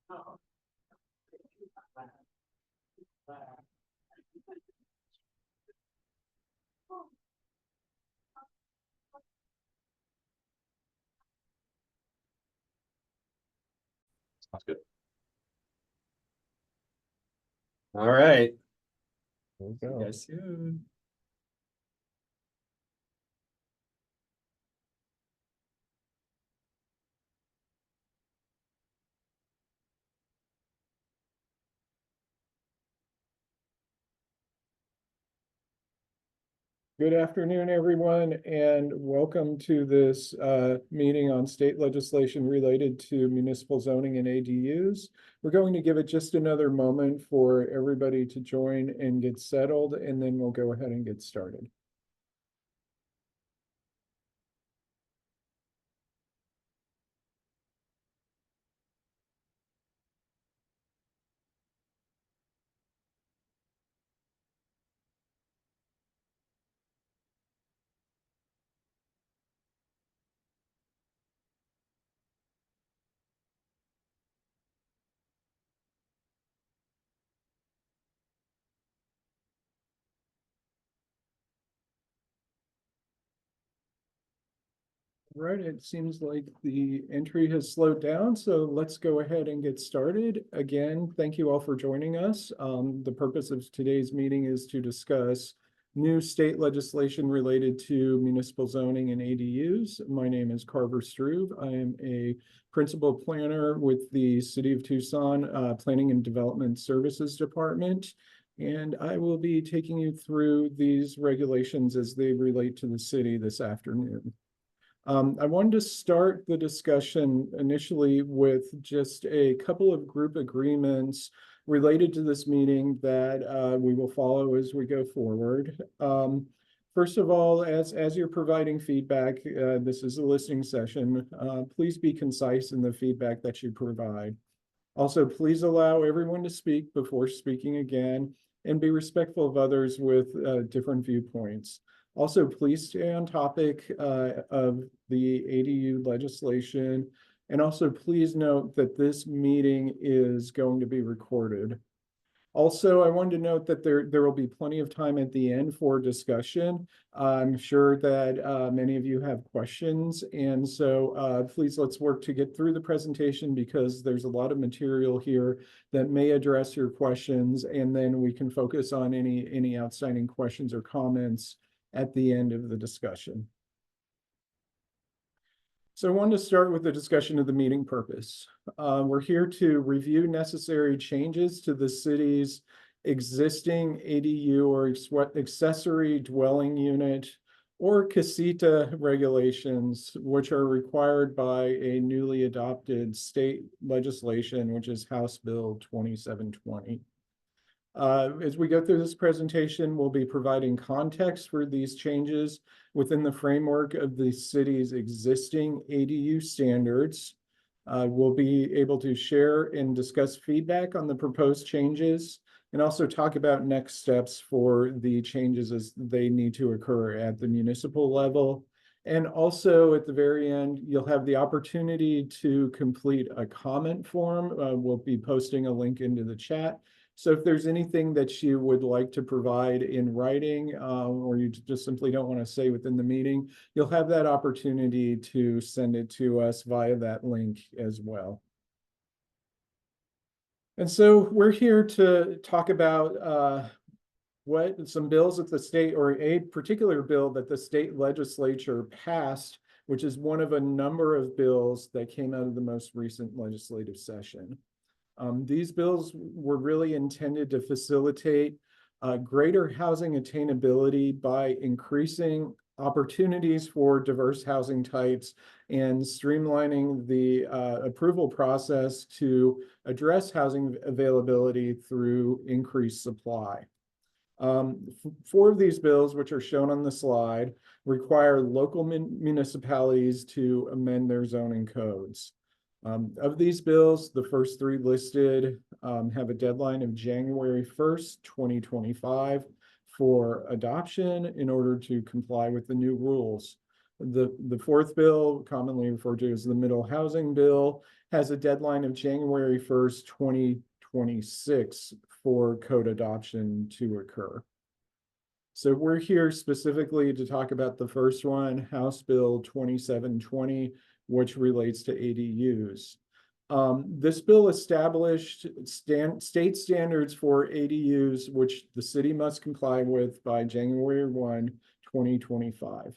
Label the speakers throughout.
Speaker 1: Sounds good. All right.
Speaker 2: There we
Speaker 1: See you
Speaker 2: go.
Speaker 1: guys soon.
Speaker 2: Good afternoon, everyone, and welcome to this meeting on state legislation related to municipal zoning and ADUs. We're going to give it just another moment for everybody to join and get settled, and then we'll go ahead and get started. Right, it seems like the entry has slowed down, so let's go ahead and get started. Again, thank you all for joining us. The purpose of today's meeting is to discuss new state legislation related to municipal zoning and ADUs. My name is Carver Struve. I am a principal planner with the City of Tucson Planning and Development Services Department. And I will be taking you through these regulations as they relate to the city this afternoon. I wanted to start the discussion initially with just a couple of group agreements related to this meeting that we will follow as we go forward. First of all, as you're providing feedback, this is a listening session. Please be concise in the feedback that you provide. Also, please allow everyone to speak before speaking again and be respectful of others with different viewpoints. Also, please stay on topic of the ADU legislation. And also, please note that this meeting is going to be recorded. Also, I wanted to note that there will be plenty of time at the end for discussion. I'm sure that many of you have questions. And so please let's work to get through the presentation because there's a lot of material here that may address your questions. And then we can focus on any outstanding questions or comments at the end of the discussion. So I wanted to start with the discussion of the meeting purpose. We're here to review necessary changes to the city's existing ADU or accessory dwelling unit or casita regulations, which are required by a newly adopted state legislation, which is House Bill 2720. As we go through this presentation, we'll be providing context for these changes within the framework of the city's existing ADU standards. We'll be able to share and discuss feedback on the proposed changes and also talk about next steps for the changes as they need to occur at the municipal level. And also at the very end, you'll have the opportunity to complete a comment form. We'll be posting a link into the chat. So if there's anything that you would like to provide in writing or you just simply don't want to say within the meeting, you'll have that opportunity to send it to us via that link as well. And so we're here to talk about some bills at the state or a particular bill that the state legislature passed, which is one of a number of bills that came out of the most recent legislative session. These bills were really intended to facilitate greater housing attainability by increasing opportunities for diverse housing types and streamlining the approval process to address housing availability through increased supply. Four of these bills, which are shown on the slide, require local municipalities to amend their zoning codes. Of these bills, the first three listed have a deadline of January 1st, 2025 for adoption in order to comply with the new rules. The fourth bill, commonly referred to as the Middle Housing Bill, has a deadline of January 1st, 2026 for code adoption to occur. So we're here specifically to talk about the first one, House Bill 2720, which relates to ADUs. This bill established state standards for ADUs, which the city must comply with by January 1, 2025.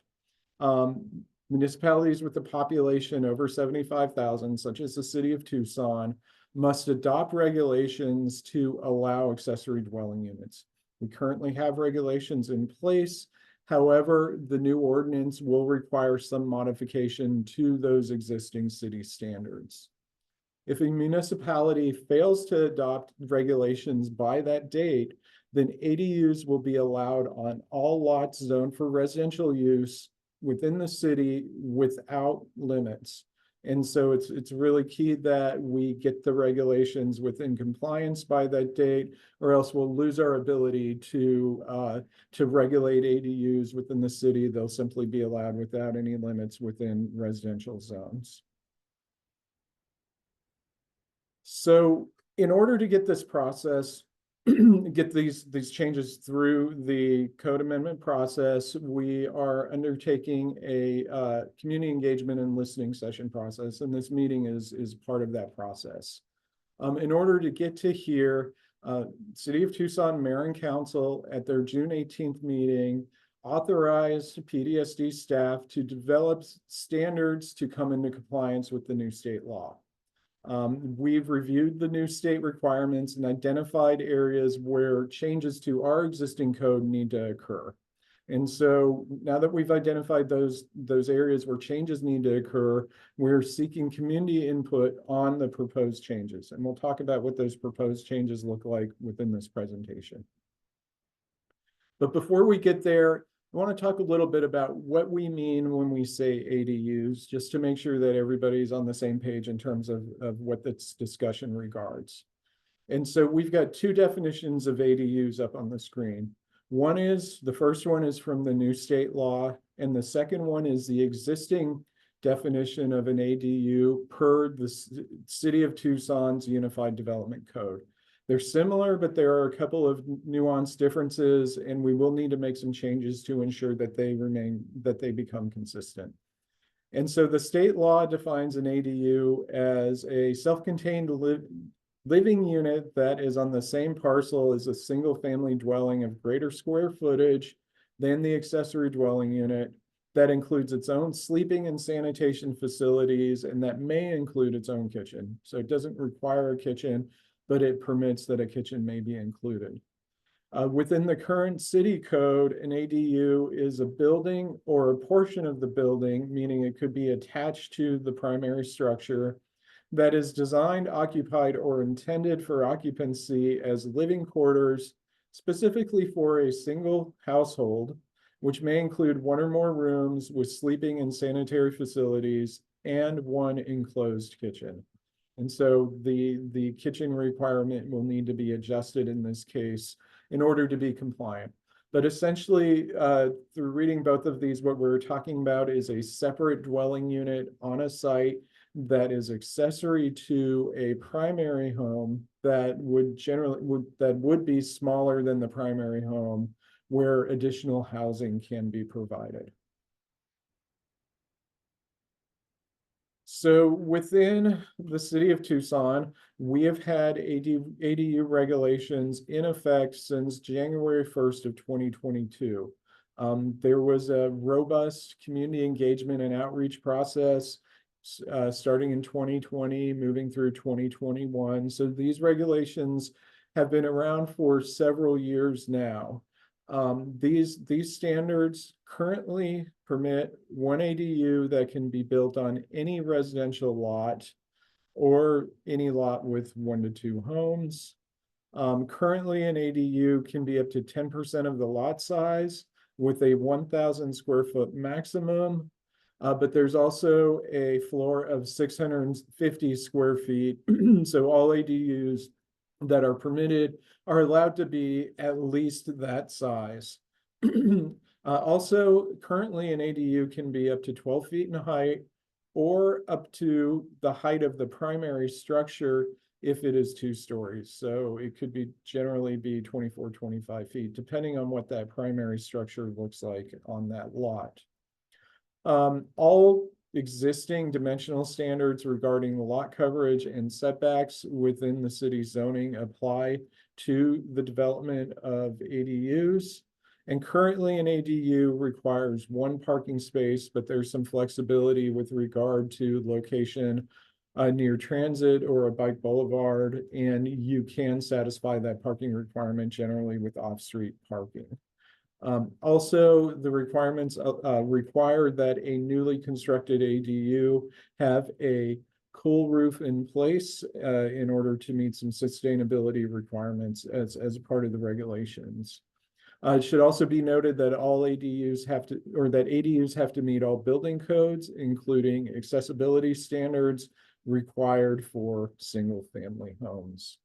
Speaker 2: Municipalities with a population over 75,000, such as the city of Tucson, must adopt regulations to allow accessory dwelling units. We currently have regulations in place. However, the new ordinance will require some modification to those existing city standards. If a municipality fails to adopt regulations by that date, then ADUs will be allowed on all lots zoned for residential use within the city without limits. And so it's really key that we get the regulations within compliance by that date, or else we'll lose our ability to regulate ADUs within the city. They'll simply be allowed without any limits within residential zones. So in order to get this process, get these changes through the code amendment process, we are undertaking a community engagement and listening session process, and this meeting is part of that process. In order to get to here, City of Tucson Mayor and Council at their June 18th meeting authorized PDSD staff to develop standards to come into compliance with the new state law. We've reviewed the new state requirements and identified areas where changes to our existing code need to occur. And so now that we've identified those areas where changes need to occur, we're seeking community input on the proposed changes. And we'll talk about what those proposed changes look like within this presentation. But before we get there, I want to talk a little bit about what we mean when we say ADUs, just to make sure that everybody's on the same page in terms of what this discussion regards. And so we've got two definitions of ADUs up on the screen. The first one is from the new state law, and the second one is the existing definition of an ADU per the City of Tucson's Unified Development Code. They're similar, but there are a couple of nuanced differences, and we will need to make some changes to ensure that they become consistent. And so the state law defines an ADU as a self-contained living unit that is on the same parcel as a single-family dwelling of greater square footage than the accessory dwelling unit, that includes its own sleeping and sanitation facilities, and that may include its own kitchen. So it doesn't require a kitchen, but it permits that a kitchen may be included. Within the current city code, an ADU is a building or a portion of the building, meaning it could be attached to the primary structure, that is designed, occupied, or intended for occupancy as living quarters, specifically for a single household, which may include one or more rooms with sleeping and sanitary facilities and one enclosed kitchen. And so the kitchen requirement will need to be adjusted in this case in order to be compliant. But essentially, through reading both of these, what we're talking about is a separate dwelling unit on a site that is accessory to a primary home that would be smaller than the primary home, where additional housing can be provided. So within the city of Tucson, we have had ADU regulations in effect since January 1st of 2022. There was a robust community engagement and outreach process starting in 2020, moving through 2021. So these regulations have been around for several years now. These standards currently permit one ADU that can be built on any residential lot or any lot with 1 to 2 homes. Currently, an ADU can be up to 10% of the lot size with a 1,000 square foot maximum, but there's also a floor of 650 square feet. So all ADUs that are permitted are allowed to be at least that size. Also, currently an ADU can be up to 12 feet in height or up to the height of the primary structure if it is 2 stories. So it could be generally be 24, 25 feet, depending on what that primary structure looks like on that lot. All existing dimensional standards regarding the lot coverage and setbacks within the city's zoning apply to the development of ADUs. And currently an ADU requires 1 parking space, but there's some flexibility with regard to location near transit or a bike boulevard, and you can satisfy that parking requirement generally with off-street parking. Also, the requirements require that a newly constructed ADU have a cool roof in place in order to meet some sustainability requirements as part of the regulations. It should also be noted that all ADUs have to, or that ADUs have to meet all building codes, including accessibility standards required for single-family homes.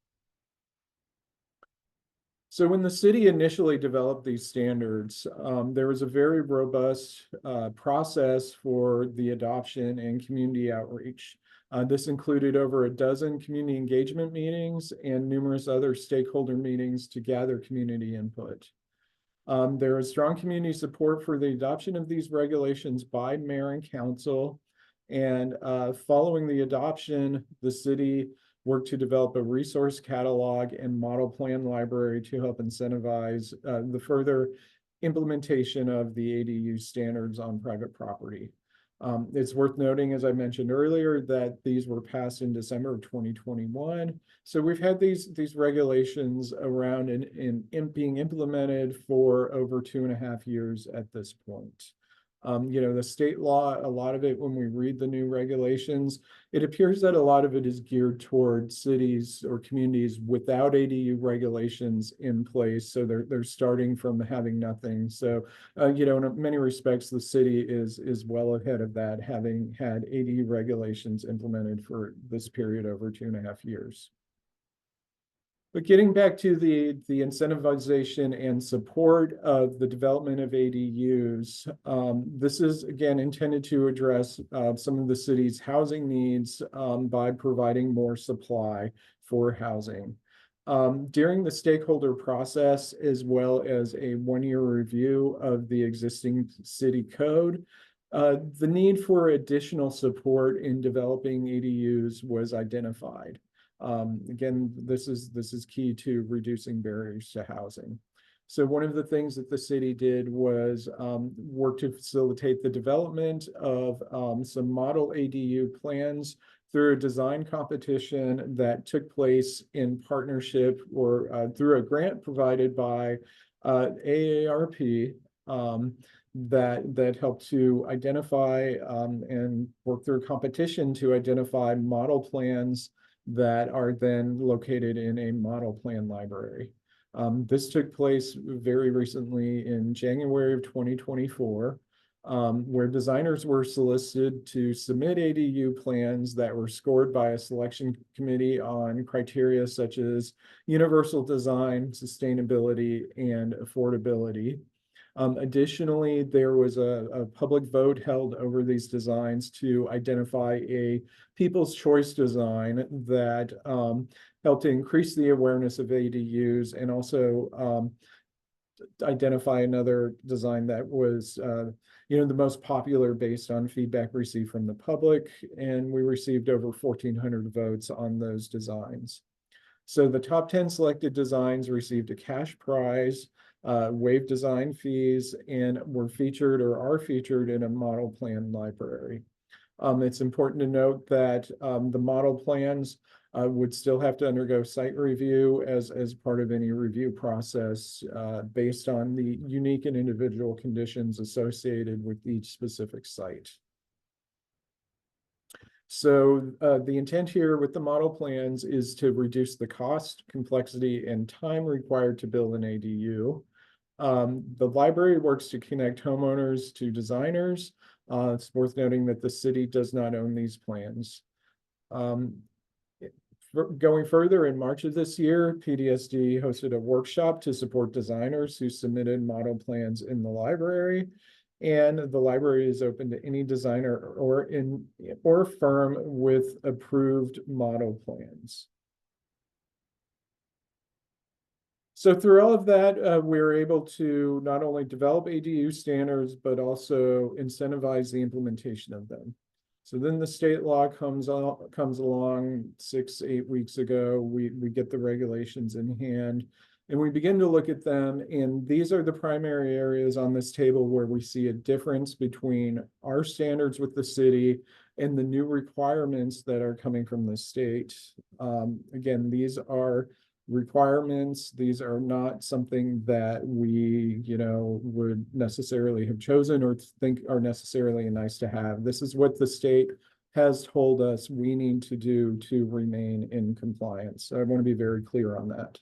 Speaker 2: So when the city initially developed these standards, there was a very robust process for the adoption and community outreach. This included over a dozen community engagement meetings and numerous other stakeholder meetings to gather community input. There is strong community support for the adoption of these regulations by mayor and council. And following the adoption, the city worked to develop a resource catalog and model plan library to help incentivize the further implementation of the ADU standards on private property. It's worth noting, as I mentioned earlier, that these were passed in December of 2021. So we've had these regulations around and being implemented for over 2.5 years at this point. The state law, a lot of it, when we read the new regulations, it appears that a lot of it is geared toward cities or communities without ADU regulations in place. So they're starting from having nothing. So, in many respects, the city is well ahead of that, having had ADU regulations implemented for this period over 2.5 years. But getting back to the incentivization and support of the development of ADUs, this is again intended to address some of the city's housing needs by providing more supply for housing. During the stakeholder process, as well as a 1-year review of the existing city code, the need for additional support in developing ADUs was identified. Again, this is key to reducing barriers to housing. So one of the things that the city did was work to facilitate the development of some model ADU plans through a design competition that took place in partnership or through a grant provided by AARP that helped to identify and work through a competition to identify model plans that are then located in a model plan library. This took place very recently in January of 2024, where designers were solicited to submit ADU plans that were scored by a selection committee on criteria such as universal design, sustainability, and affordability. Additionally, there was a public vote held over these designs to identify a people's choice design that helped to increase the awareness of ADUs and also identify another design that was the most popular based on feedback received from the public, and we received over 1,400 votes on those designs. So the top 10 selected designs received a cash prize, waived design fees, and were featured or are featured in a model plan library. It's important to note that the model plans would still have to undergo site review as part of any review process based on the unique and individual conditions associated with each specific site. So the intent here with the model plans is to reduce the cost, complexity, and time required to build an ADU. The library works to connect homeowners to designers. It's worth noting that the city does not own these plans. Going further, in March of this year, PDSD hosted a workshop to support designers who submitted model plans in the library. And the library is open to any designer or firm with approved model plans. So through all of that, we were able to not only develop ADU standards, but also incentivize the implementation of them. So then the state law comes along 6-8 weeks ago. We get the regulations in hand and we begin to look at them. And these are the primary areas on this table where we see a difference between our standards with the city and the new requirements that are coming from the state. Again, these are requirements. These are not something that we, would necessarily have chosen or think are necessarily nice to have. This is what the state has told us we need to do to remain in compliance. So I want to be very clear on that.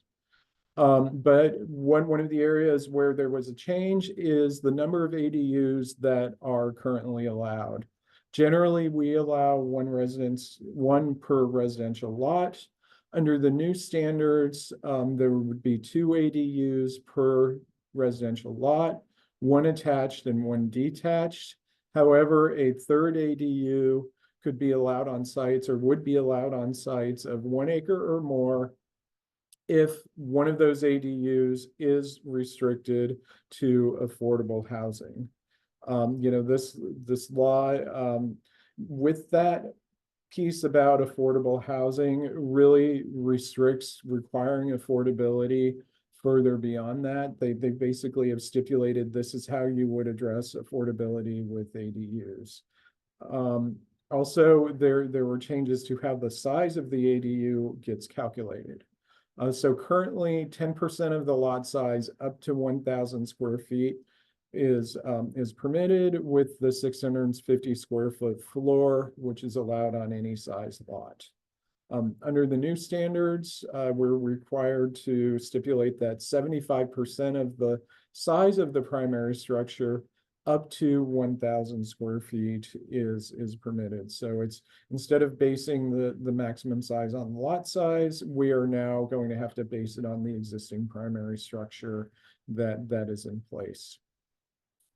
Speaker 2: But one of the areas where there was a change is the number of ADUs that are currently allowed. Generally, we allow one per residential lot. Under the new standards, there would be 2 ADUs per residential lot, 1 attached and 1 detached. However, a third ADU could be allowed on sites or would be allowed on sites of 1 acre or more if one of those ADUs is restricted to affordable housing. This law, with that piece about affordable housing, really restricts requiring affordability further beyond that. They basically have stipulated this is how you would address affordability with ADUs. Also, there were changes to how the size of the ADU gets calculated. So currently 10% of the lot size up to 1,000 square feet is permitted, with the 650 square foot floor, which is allowed on any size lot. Under the new standards, we're required to stipulate that 75% of the size of the primary structure up to 1,000 square feet is permitted. So it's, instead of basing the maximum size on the lot size, we are now going to have to base it on the existing primary structure that is in place.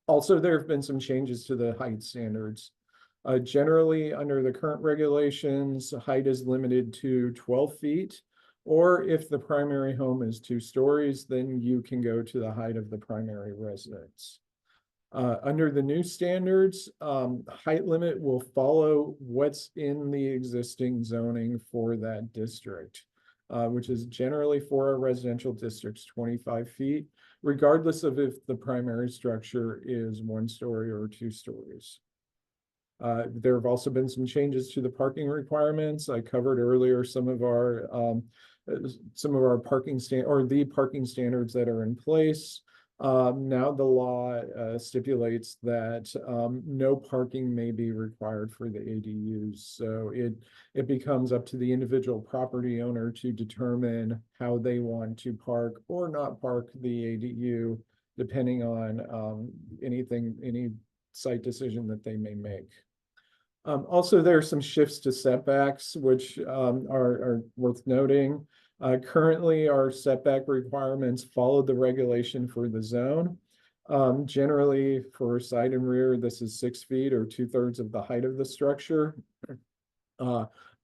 Speaker 2: Also, there have been some changes to the height standards. Generally, under the current regulations, height is limited to 12 feet, or if the primary home is 2 stories, then you can go to the height of the primary residence. Under the new standards, height limit will follow what's in the existing zoning for that district, which is generally for our residential districts 25 feet, regardless of if the primary structure is 1 story or 2 stories. There have also been some changes to the parking requirements. I covered earlier some of our parking standards that are in place. Now the law stipulates that no parking may be required for the ADUs. So it becomes up to the individual property owner to determine how they want to park or not park the ADU, depending on any site decision that they may make. Also, there are some shifts to setbacks, which are worth noting. Currently, our setback requirements follow the regulation for the zone. Generally, for side and rear, this is 6 feet or 2/3 of the height of the structure.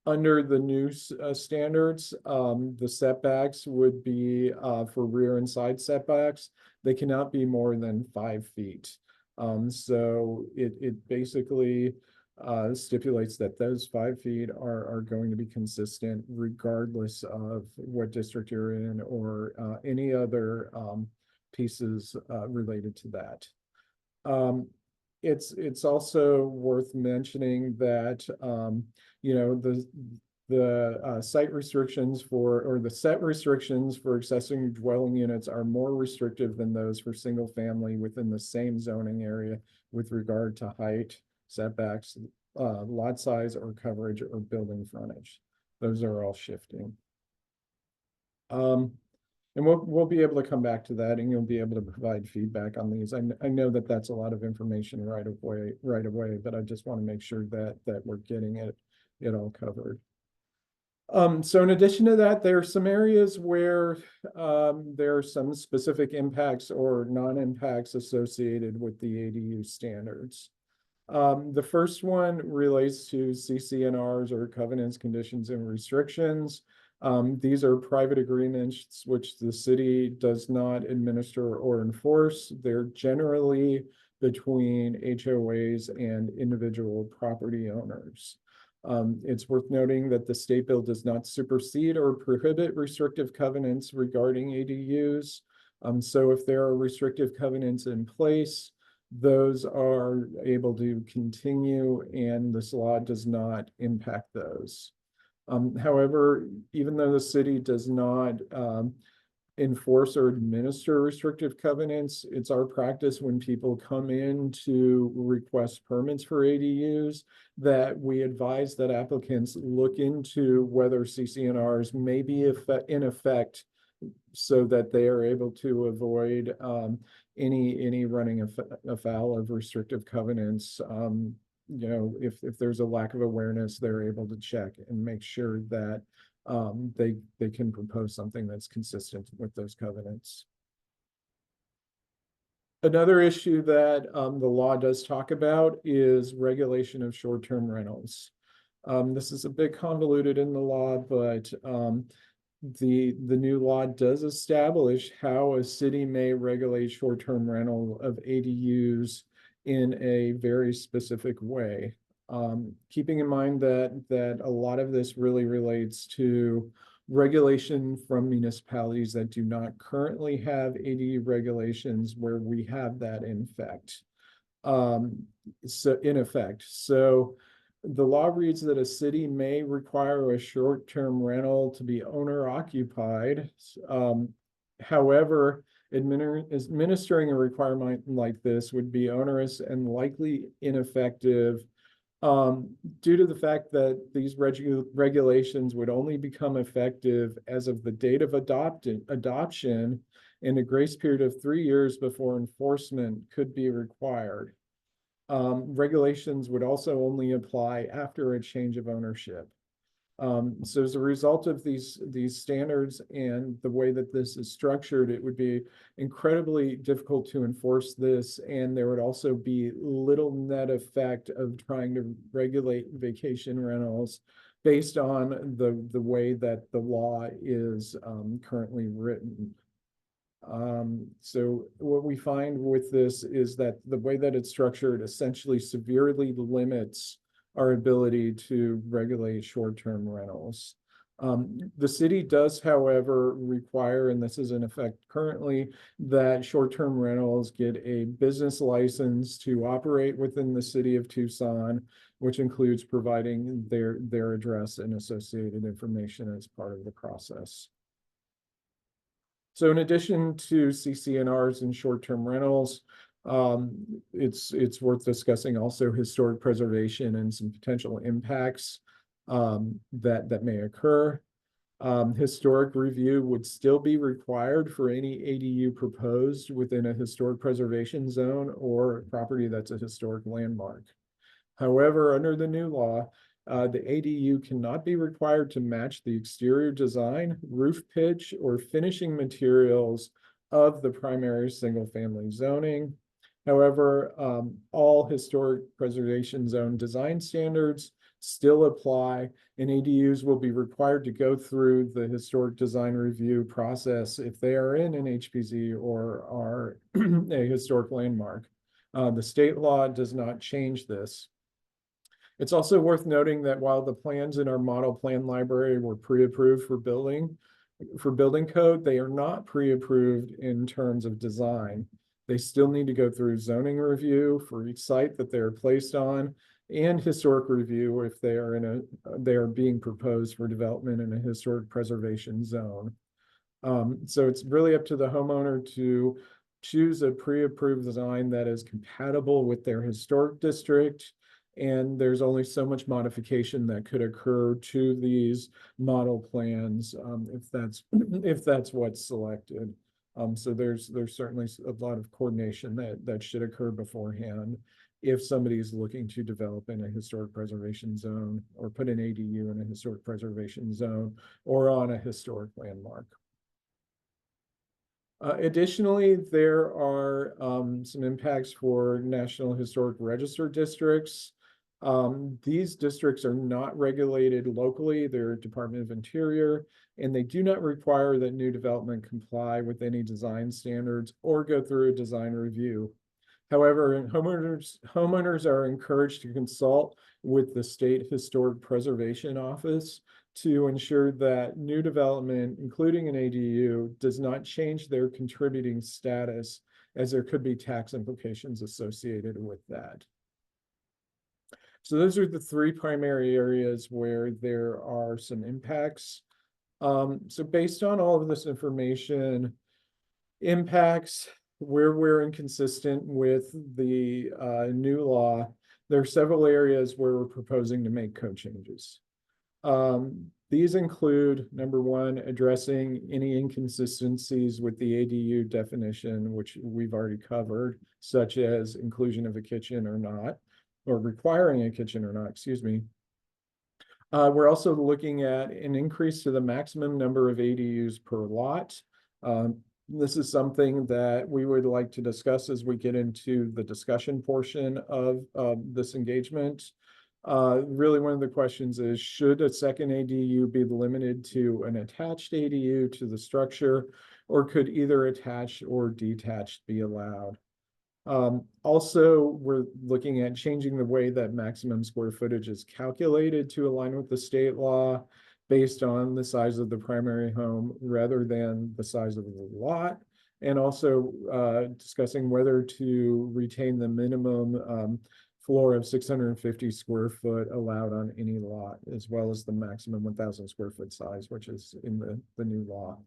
Speaker 2: Under the new standards, the setbacks would be for rear and side setbacks. They cannot be more than 5 feet. So it basically stipulates that those 5 feet are going to be consistent regardless of what district you're in or any other pieces related to that. It's also worth mentioning that the site restrictions or the set restrictions for accessory dwelling units are more restrictive than those for single family within the same zoning area with regard to height, setbacks, lot size or coverage or building frontage. Those are all shifting. And we'll be able to come back to that, and you'll be able to provide feedback on these. I know that that's a lot of information right away, but I just want to make sure that we're getting it all covered. So in addition to that, there are some areas where there are some specific impacts or non-impacts associated with the ADU standards. The first one relates to CCNRs or covenants, conditions, and restrictions. These are private agreements which the city does not administer or enforce. They're generally between HOAs and individual property owners. It's worth noting that the state bill does not supersede or prohibit restrictive covenants regarding ADUs. So if there are restrictive covenants in place, those are able to continue and this law does not impact those. However, even though the city does not enforce or administer restrictive covenants, it's our practice when people come in to request permits for ADUs that we advise that applicants look into whether CCNRs may be in effect so that they are able to avoid any running afoul of restrictive covenants. If there's a lack of awareness, they're able to check and make sure that they can propose something that's consistent with those covenants. Another issue that the law does talk about is regulation of short-term rentals. This is a bit convoluted in the law, but the new law does establish how a city may regulate short-term rental of ADUs in a very specific way. Keeping in mind that a lot of this really relates to regulation from municipalities that do not currently have ADU regulations where we have that in effect. So the law reads that a city may require a short-term rental to be owner occupied. However, administering a requirement like this would be onerous and likely ineffective due to the fact that these regulations would only become effective as of the date of adoption and a grace period of 3 years before enforcement could be required. Regulations would also only apply after a change of ownership. So as a result of these standards and the way that this is structured, it would be incredibly difficult to enforce this, and there would also be little net effect of trying to regulate vacation rentals based on the way that the law is currently written. So what we find with this is that the way that it's structured essentially severely limits our ability to regulate short-term rentals. The city does, however, require, and this is in effect currently, that short-term rentals get a business license to operate within the city of Tucson, which includes providing their address and associated information as part of the process. So in addition to CCNRs and short-term rentals, it's worth discussing also historic preservation and some potential impacts that may occur. Historic review would still be required for any ADU proposed within a historic preservation zone or property that's a historic landmark. However, under the new law, the ADU cannot be required to match the exterior design, roof pitch, or finishing materials of the primary single-family zoning. However, all historic preservation zone design standards still apply, and ADUs will be required to go through the historic design review process if they are in an HPZ or are a historic landmark. The state law does not change this. It's also worth noting that while the plans in our model plan library were pre-approved for building code, they are not pre-approved in terms of design. They still need to go through zoning review for each site that they're placed on and historic review if they are being proposed for development in a historic preservation zone. So it's really up to the homeowner to choose a pre-approved design that is compatible with their historic district. And there's only so much modification that could occur to these model plans if that's what's selected. So there's certainly a lot of coordination that should occur beforehand. if somebody is looking to develop in a historic preservation zone or put an ADU in a historic preservation zone or on a historic landmark. Additionally, there are some impacts for National Historic Register districts. These districts are not regulated locally. They're Department of Interior, and they do not require that new development comply with any design standards or go through a design review. However, homeowners are encouraged to consult with the State Historic Preservation Office to ensure that new development, including an ADU, does not change their contributing status, as there could be tax implications associated with that. So those are the three primary areas where there are some impacts. So based on all of this information, impacts where we're inconsistent with the new law, there are several areas where we're proposing to make code changes. These include, number one, addressing any inconsistencies with the ADU definition, which we've already covered, such as inclusion of a kitchen or not, or requiring a kitchen or not, excuse me. We're also looking at an increase to the maximum number of ADUs per lot. This is something that we would like to discuss as we get into the discussion portion of this engagement. Really, one of the questions is, should a second ADU be limited to an attached ADU to the structure, or could either attached or detached be allowed? Also, we're looking at changing the way that maximum square footage is calculated to align with the state law based on the size of the primary home rather than the size of the lot. And also discussing whether to retain the minimum floor of 650 square foot allowed on any lot, as well as the maximum 1,000 square foot size, which is in the new law.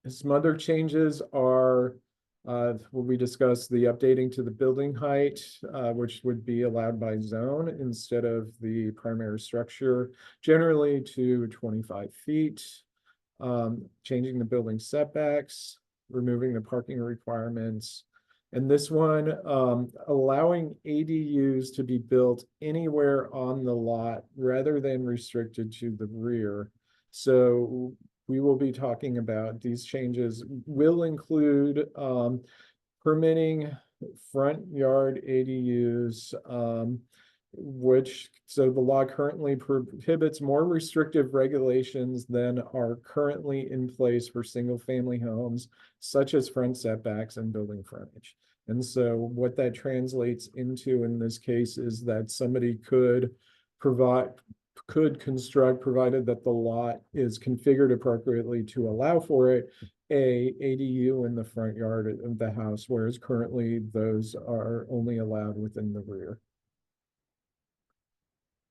Speaker 2: Some other changes are will we discuss the updating to the building height, which would be allowed by zone instead of the primary structure, generally to 25 feet. Changing the building setbacks, removing the parking requirements. And this one, allowing ADUs to be built anywhere on the lot rather than restricted to the rear. So we will be talking about these changes will include permitting front yard ADUs, so the law currently prohibits more restrictive regulations than are currently in place for single family homes, such as front setbacks and building frontage. And so what that translates into in this case is that somebody could construct, provided that the lot is configured appropriately to allow for it, a ADU in the front yard of the house, whereas currently those are only allowed within the rear.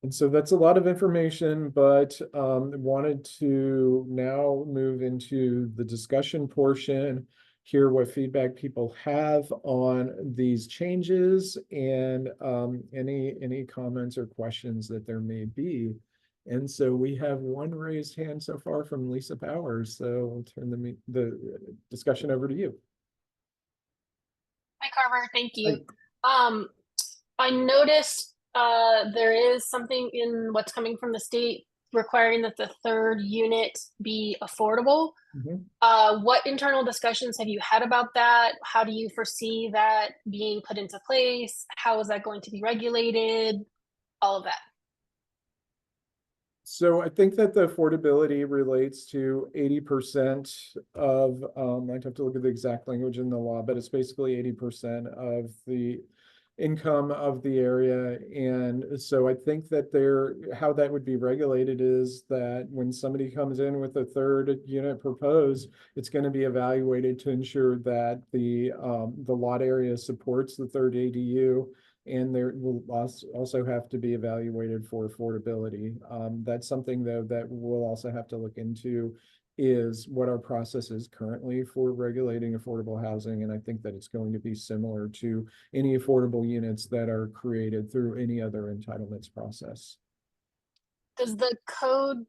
Speaker 2: And so that's a lot of information, but wanted to now move into the discussion portion, hear what feedback people have on these changes, and any comments or questions that there may be. And so we have one raised hand so far from Lisa Powers. So I'll turn the discussion over to you.
Speaker 3: Hi, Carver. Thank you. I noticed there is something in what's coming from the state requiring that the third unit be affordable. What internal discussions have you had about that? How do you foresee that being put into place? How is that going to be regulated? All of that.
Speaker 2: So I think that the affordability relates to 80% of, I'd have to look at the exact language in the law, but it's basically 80% of the income of the area. And so I think that how that would be regulated is that when somebody comes in with a third unit proposed, it's going to be evaluated to ensure that the lot area supports the third ADU. And there will also have to be evaluated for affordability. That's something, though, that we'll also have to look into, is what our process is currently for regulating affordable housing. And I think that it's going to be similar to any affordable units that are created through any other entitlements process.
Speaker 3: Does the code,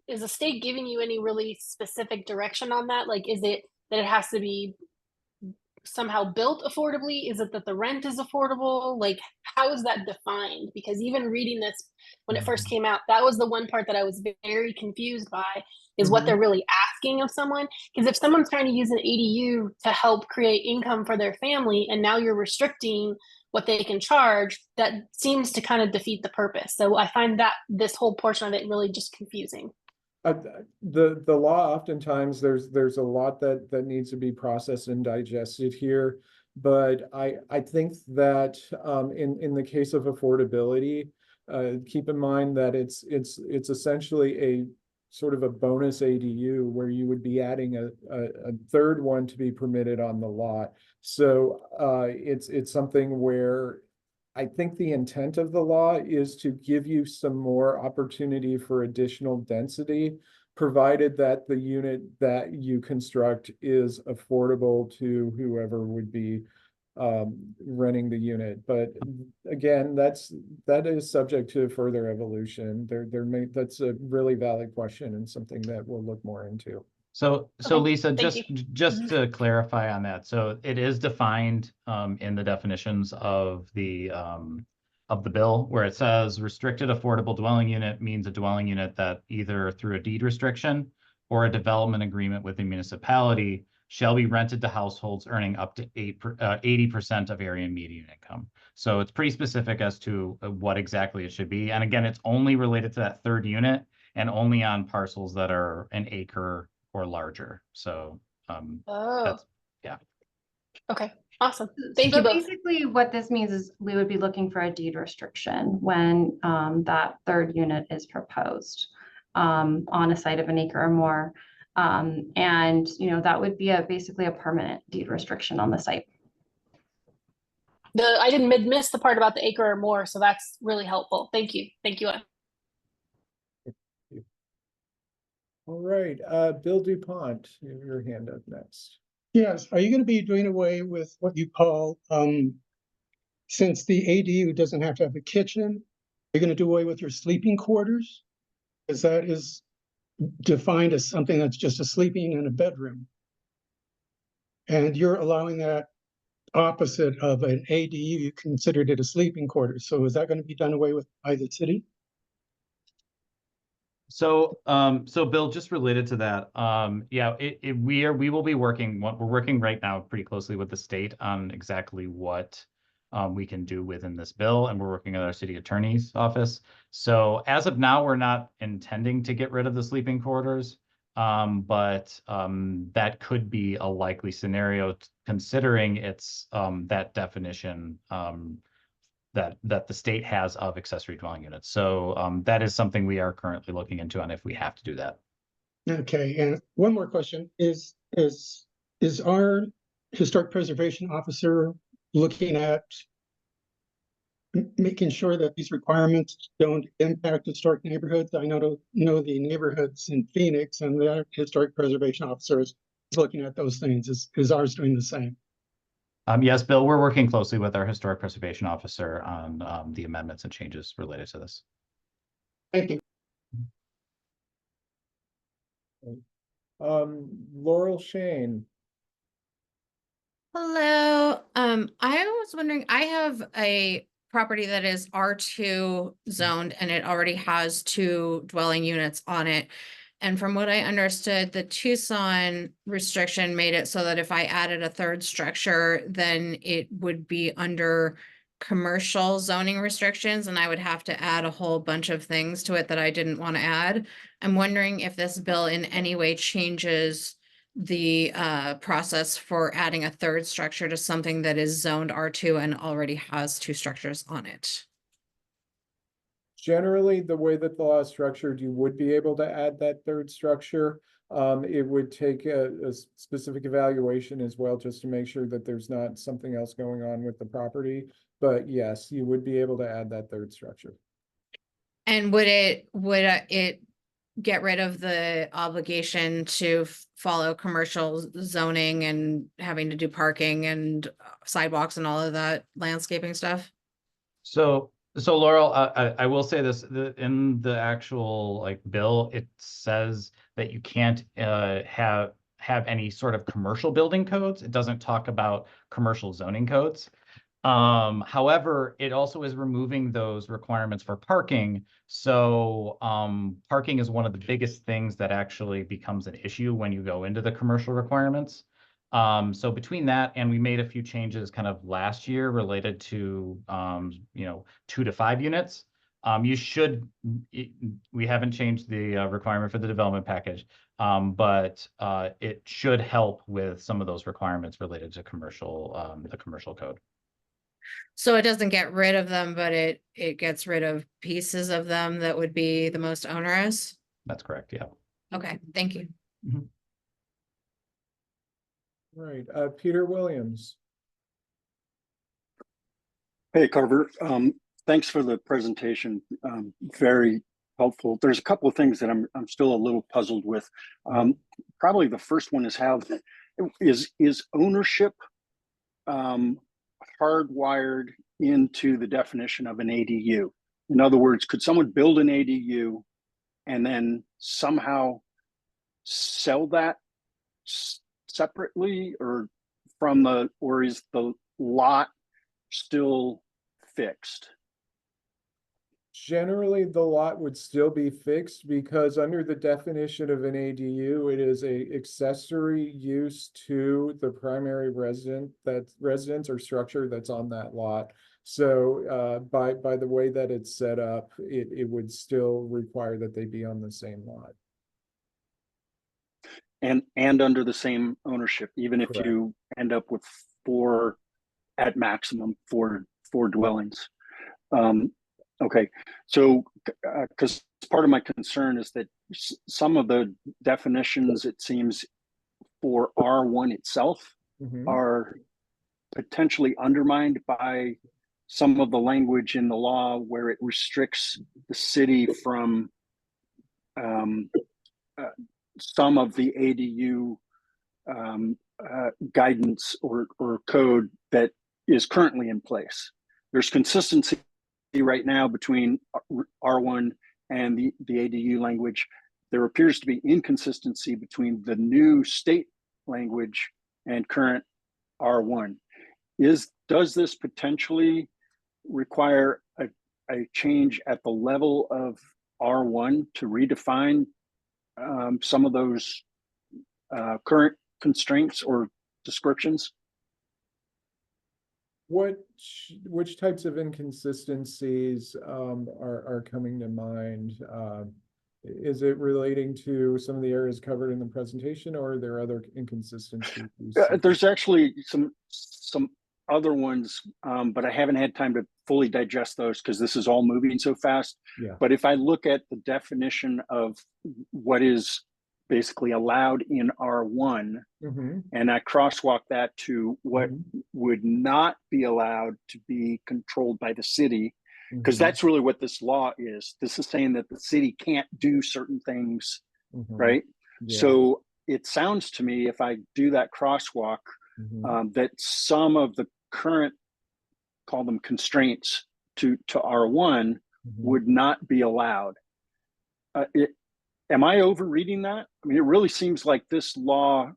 Speaker 3: is the state giving you any really specific direction on that? Like, is it that it has to be somehow built affordably? Is it that the rent is affordable? Like, how is that defined? Because even reading this when it first came out, that was the one part that I was very confused by, is what they're really asking of someone. Because if someone's trying to use an ADU to help create income for their family, and now you're restricting what they can charge, that seems to kind of defeat the purpose. So I find that this whole portion of it really just confusing.
Speaker 2: The law, oftentimes there's a lot that needs to be processed and digested here. But I think that in the case of affordability, keep in mind that it's essentially a sort of a bonus ADU where you would be adding a third one to be permitted on the lot. So it's something where I think the intent of the law is to give you some more opportunity for additional density, provided that the unit that you construct is affordable to whoever would be renting the unit. But again, that is subject to further evolution. That's a really valid question and something that we'll look more into.
Speaker 4: So
Speaker 3: Okay,
Speaker 4: Lisa,
Speaker 3: thank
Speaker 4: just to clarify on that, so it is defined in the definitions of the bill, where it says restricted affordable dwelling unit means a dwelling unit that either through a deed restriction or a development agreement with the municipality shall be rented to households earning up to 80% of area median income. So it's pretty specific as to what exactly it should be. And again, it's only related to that third unit and only on parcels that are an acre or larger. So that's, yeah.
Speaker 3: Okay, awesome. Thank you both.
Speaker 5: Basically, what this means is we would be looking for a deed restriction when that third unit is proposed on a site of an acre or more. And that would be basically a permanent deed restriction on the site.
Speaker 3: I didn't miss the part about the acre or more, so that's really helpful. Thank you. Thank you.
Speaker 2: All right, Bill DuPont, you have your hand up next.
Speaker 6: Yes, are you going to be doing away with what you call, since the ADU doesn't have to have a kitchen, you're going to do away with your sleeping quarters? Because that is defined as something that's just a sleeping in a bedroom. And you're allowing that opposite of an ADU, you considered it a sleeping quarters. So is that going to be done away with by the city?
Speaker 4: So Bill, just related to that, yeah, we will be working, we're working right now pretty closely with the state on exactly what we can do within this bill, and we're working with our city attorney's office. So as of now, we're not intending to get rid of the sleeping quarters, but that could be a likely scenario considering it's that definition that the state has of accessory dwelling units. So that is something we are currently looking into on if we have to do that.
Speaker 6: Okay, and one more question is our historic preservation officer looking at making sure that these requirements don't impact historic neighborhoods? I know the neighborhoods in Phoenix, and the historic preservation officer is looking at those things. Is ours doing the same?
Speaker 4: Yes, Bill, we're working closely with our historic preservation officer on the amendments and changes related to this.
Speaker 6: Thank you.
Speaker 2: Laurel Shane.
Speaker 7: Hello. I was wondering, I have a property that is R2 zoned and it already has 2 dwelling units on it. And from what I understood, the Tucson restriction made it so that if I added a third structure, then it would be under commercial zoning restrictions and I would have to add a whole bunch of things to it that I didn't want to add. I'm wondering if this bill in any way changes the process for adding a third structure to something that is zoned R2 and already has 2 structures on it.
Speaker 2: Generally, the way that the law is structured, you would be able to add that third structure. It would take a specific evaluation as well, just to make sure that there's not something else going on with the property. But yes, you would be able to add that third structure.
Speaker 7: And would it get rid of the obligation to follow commercial zoning and having to do parking and sidewalks and all of that landscaping stuff?
Speaker 4: So Laurel, I will say this, in the actual bill, it says that you can't have have any sort of commercial building codes. It doesn't talk about commercial zoning codes. However, it also is removing those requirements for parking. So parking is one of the biggest things that actually becomes an issue when you go into the commercial requirements. So between that and we made a few changes kind of last year related to, 2 to 5 units. We haven't changed the requirement for the development package, but it should help with some of those requirements related to the commercial code.
Speaker 7: So it doesn't get rid of them, but it gets rid of pieces of them that would be the most onerous?
Speaker 4: That's correct, yeah.
Speaker 7: Okay, thank you.
Speaker 2: Right, Peter Williams.
Speaker 8: Hey, Carver. Thanks for the presentation. Very helpful. There's a couple of things that I'm still a little puzzled with. Probably the first one is is ownership hardwired into the definition of an ADU? In other words, could someone build an ADU and then somehow sell that separately, or is the lot still fixed?
Speaker 2: Generally, the lot would still be fixed because under the definition of an ADU, it is a accessory use to the primary residence or structure that's on that lot. So by the way that it's set up, it would still require that they be on the same lot.
Speaker 8: And under the same ownership, even if
Speaker 2: Correct.
Speaker 8: you end up with at maximum four dwellings. Okay, so because part of my concern is that some of the definitions, it seems, for R1 itself are potentially undermined by some of the language in the law where it restricts the city from some of the ADU guidance or code that is currently in place. There's consistency right now between R1 and the ADU language. There appears to be inconsistency between the new state language and current R1. Does this potentially require a change at the level of R1 to redefine some of those current constraints or descriptions?
Speaker 2: Which types of inconsistencies are coming to mind? Is it relating to some of the areas covered in the presentation, or are there other inconsistencies?
Speaker 8: There's actually some other ones, but I haven't had time to fully digest those because this is all moving so fast.
Speaker 2: Yeah.
Speaker 8: But if I look at the definition of what is basically allowed in R1, and I crosswalk that to what would not be allowed to be controlled by the city, because that's really what this law is. This is saying that the city can't do certain things, right?
Speaker 2: Yeah.
Speaker 8: So it sounds to me, if I do that crosswalk, that some of the current, call them constraints to R1, would not be allowed. Am I overreading that? I mean, it really seems like this law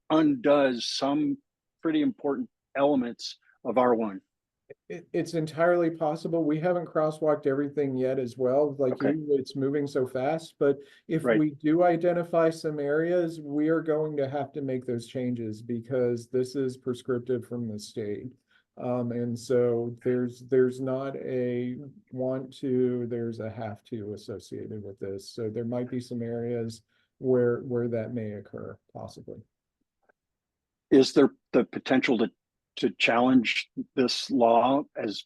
Speaker 8: undoes some pretty important elements of R1.
Speaker 2: It's entirely possible. We haven't crosswalked everything yet as well. Like it's moving so fast. But if we do identify some areas, we are going to have to make those changes because this is prescriptive from the state. And so there's not a want to, there's a have to associated with this. So there might be some areas where that may occur, possibly.
Speaker 8: Is there the potential to challenge this law? As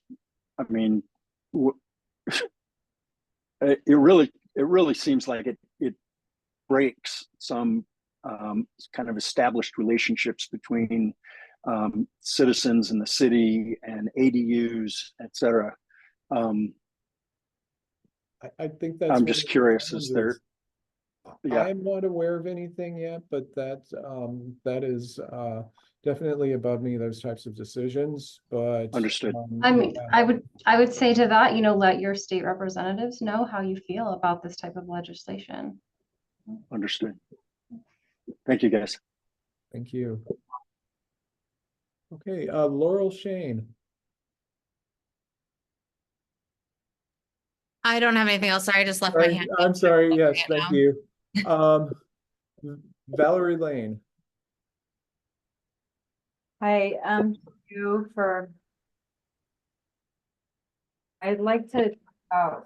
Speaker 8: I mean, it really seems like it breaks some kind of established relationships between citizens in the city and ADUs, etc.
Speaker 2: I think that's.
Speaker 8: I'm just curious. Is there? Yeah.
Speaker 2: I'm not aware of anything yet, but that is definitely above me, those types of decisions. But
Speaker 8: understood.
Speaker 5: I mean, I would say to that, let your state representatives know how you feel about this type of legislation.
Speaker 8: Understood. Thank you, guys.
Speaker 2: Thank you. Okay, Laurel Shane.
Speaker 7: I don't have anything else. Sorry, I just left my hand.
Speaker 2: I'm sorry. Yes,
Speaker 7: it
Speaker 2: thank
Speaker 7: down.
Speaker 2: you. Valerie Lane.
Speaker 9: Hi, I'd like to,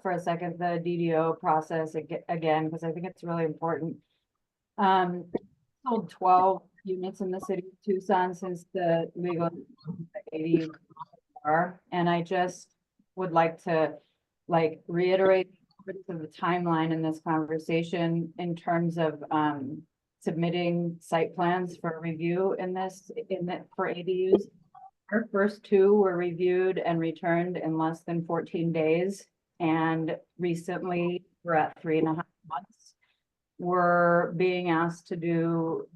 Speaker 9: for a second, the DDO process again, because I think it's really important. Sold 12 units in the city of Tucson since the legal ADU are, and I just would like to reiterate the timeline in this conversation in terms of submitting site plans for review for ADUs. Our first two were reviewed and returned in less than 14 days. And recently we're at 3.5 months. We're being asked to do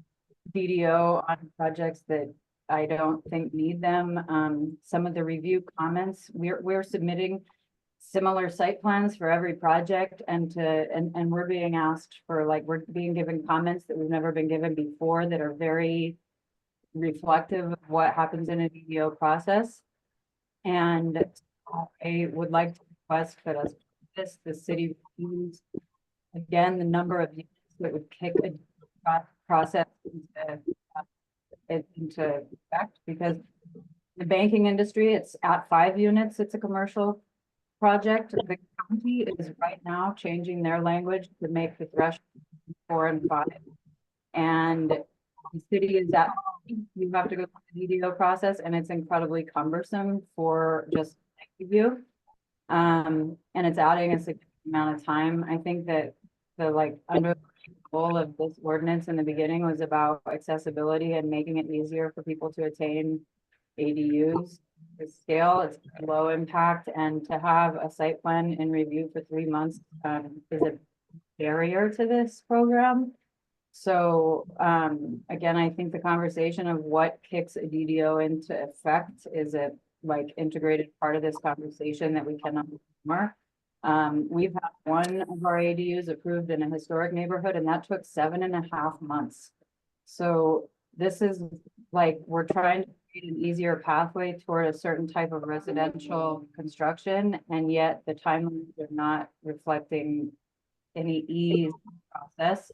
Speaker 9: DDO on projects that I don't think need them. Some of the review comments, we're submitting similar site plans for every project, and we're being asked for, we're being given comments that we've never been given before that are very reflective of what happens in a DDO process. And I would like to request that as the city reviews again the number of units that would kick a process into effect, because the banking industry, it's at 5 units, it's a commercial project. The county is right now changing their language to make the threshold 4 and 5. And the city is at, you have to go through the DDO process, and it's incredibly cumbersome for just review. And it's adding a significant amount of time. I think that the under goal of this ordinance in the beginning was about accessibility and making it easier for people to attain ADUs. The scale, it's low impact, and to have a site plan in review for 3 months is a barrier to this program. So again, I think the conversation of what kicks a DDO into effect is a integrated part of this conversation that we cannot ignore. We've had one of our ADUs approved in a historic neighborhood, and that took 7.5 months. So this is we're trying to create an easier pathway toward a certain type of residential construction, and yet the timelines are not reflecting any ease process.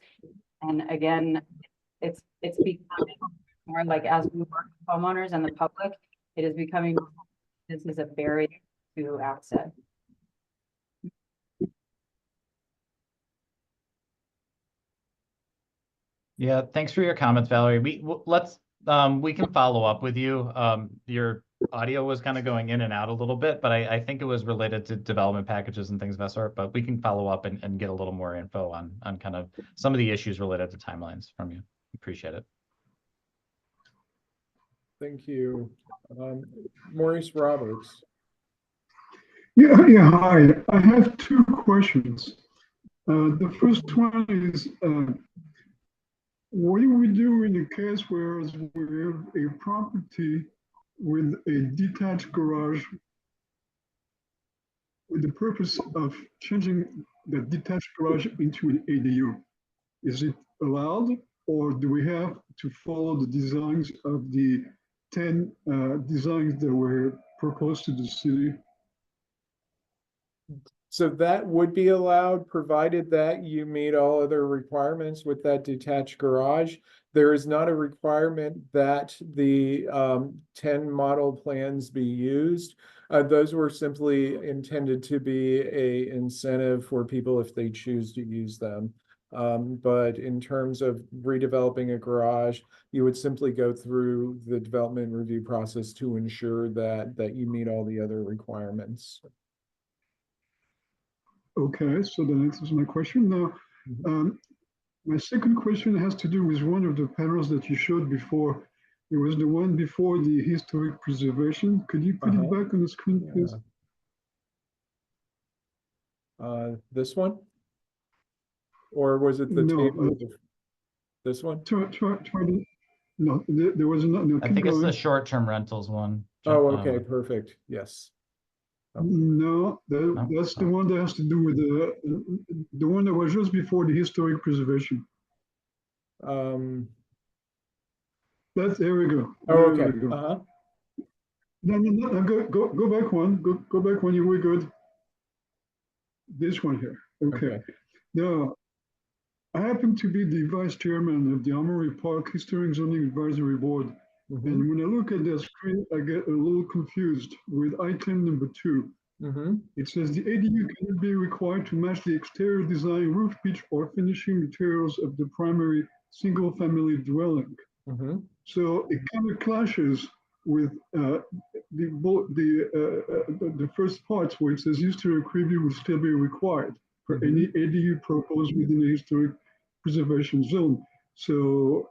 Speaker 9: And again, it's becoming more as we work with homeowners and the public, it is becoming, this is a barrier to access.
Speaker 4: Yeah, thanks for your comments, Valerie. We can follow up with you. Your audio was kind of going in and out a little bit, but I think it was related to development packages and things of that sort, but we can follow up and get a little more info on kind of some of the issues related to timelines from you. Appreciate it.
Speaker 2: Thank you. Maurice Roberts.
Speaker 10: Yeah, hi. I have 2 questions. The first one is, what do we do in the case where we have a property with a detached garage with the purpose of changing the detached garage into an ADU? Is it allowed, or do we have to follow the designs of the 10 designs that were proposed to the city?
Speaker 2: So that would be allowed, provided that you meet all other requirements with that detached garage. There is not a requirement that the 10 model plans be used. Those were simply intended to be an incentive for people if they choose to use them. But in terms of redeveloping a garage, you would simply go through the development review process to ensure that you meet all the other requirements.
Speaker 10: Okay, so that answers my question. Now, my second question has to do with one of the panels that you showed before. It was the one before the historic preservation. Could you put it back on the screen, please?
Speaker 2: This one? Or was it the table? This one?
Speaker 10: No, there was not. No,
Speaker 4: I think it's the short-term rentals one.
Speaker 2: Oh, okay, perfect. Yes.
Speaker 10: No, that's the one that has to do with the one that was just before the historic preservation. there we go.
Speaker 2: Oh,
Speaker 10: There
Speaker 2: okay.
Speaker 10: we go.
Speaker 2: Uh-huh.
Speaker 10: No, go back one. Go back one. You were good. This one here. Okay. Now, I happen to be the vice chairman of the Armory Park Historic Zoning Advisory Board.
Speaker 2: Mhm.
Speaker 10: And when I look at the screen, I get a little confused with item number 2.
Speaker 2: Mhm.
Speaker 10: It says the ADU cannot be required to match the exterior design, roof pitch, or finishing materials of the primary single-family dwelling.
Speaker 2: Mhm.
Speaker 10: So it kind of clashes with the first parts where it says historic review will still be required for any ADU proposed within the historic preservation zone. So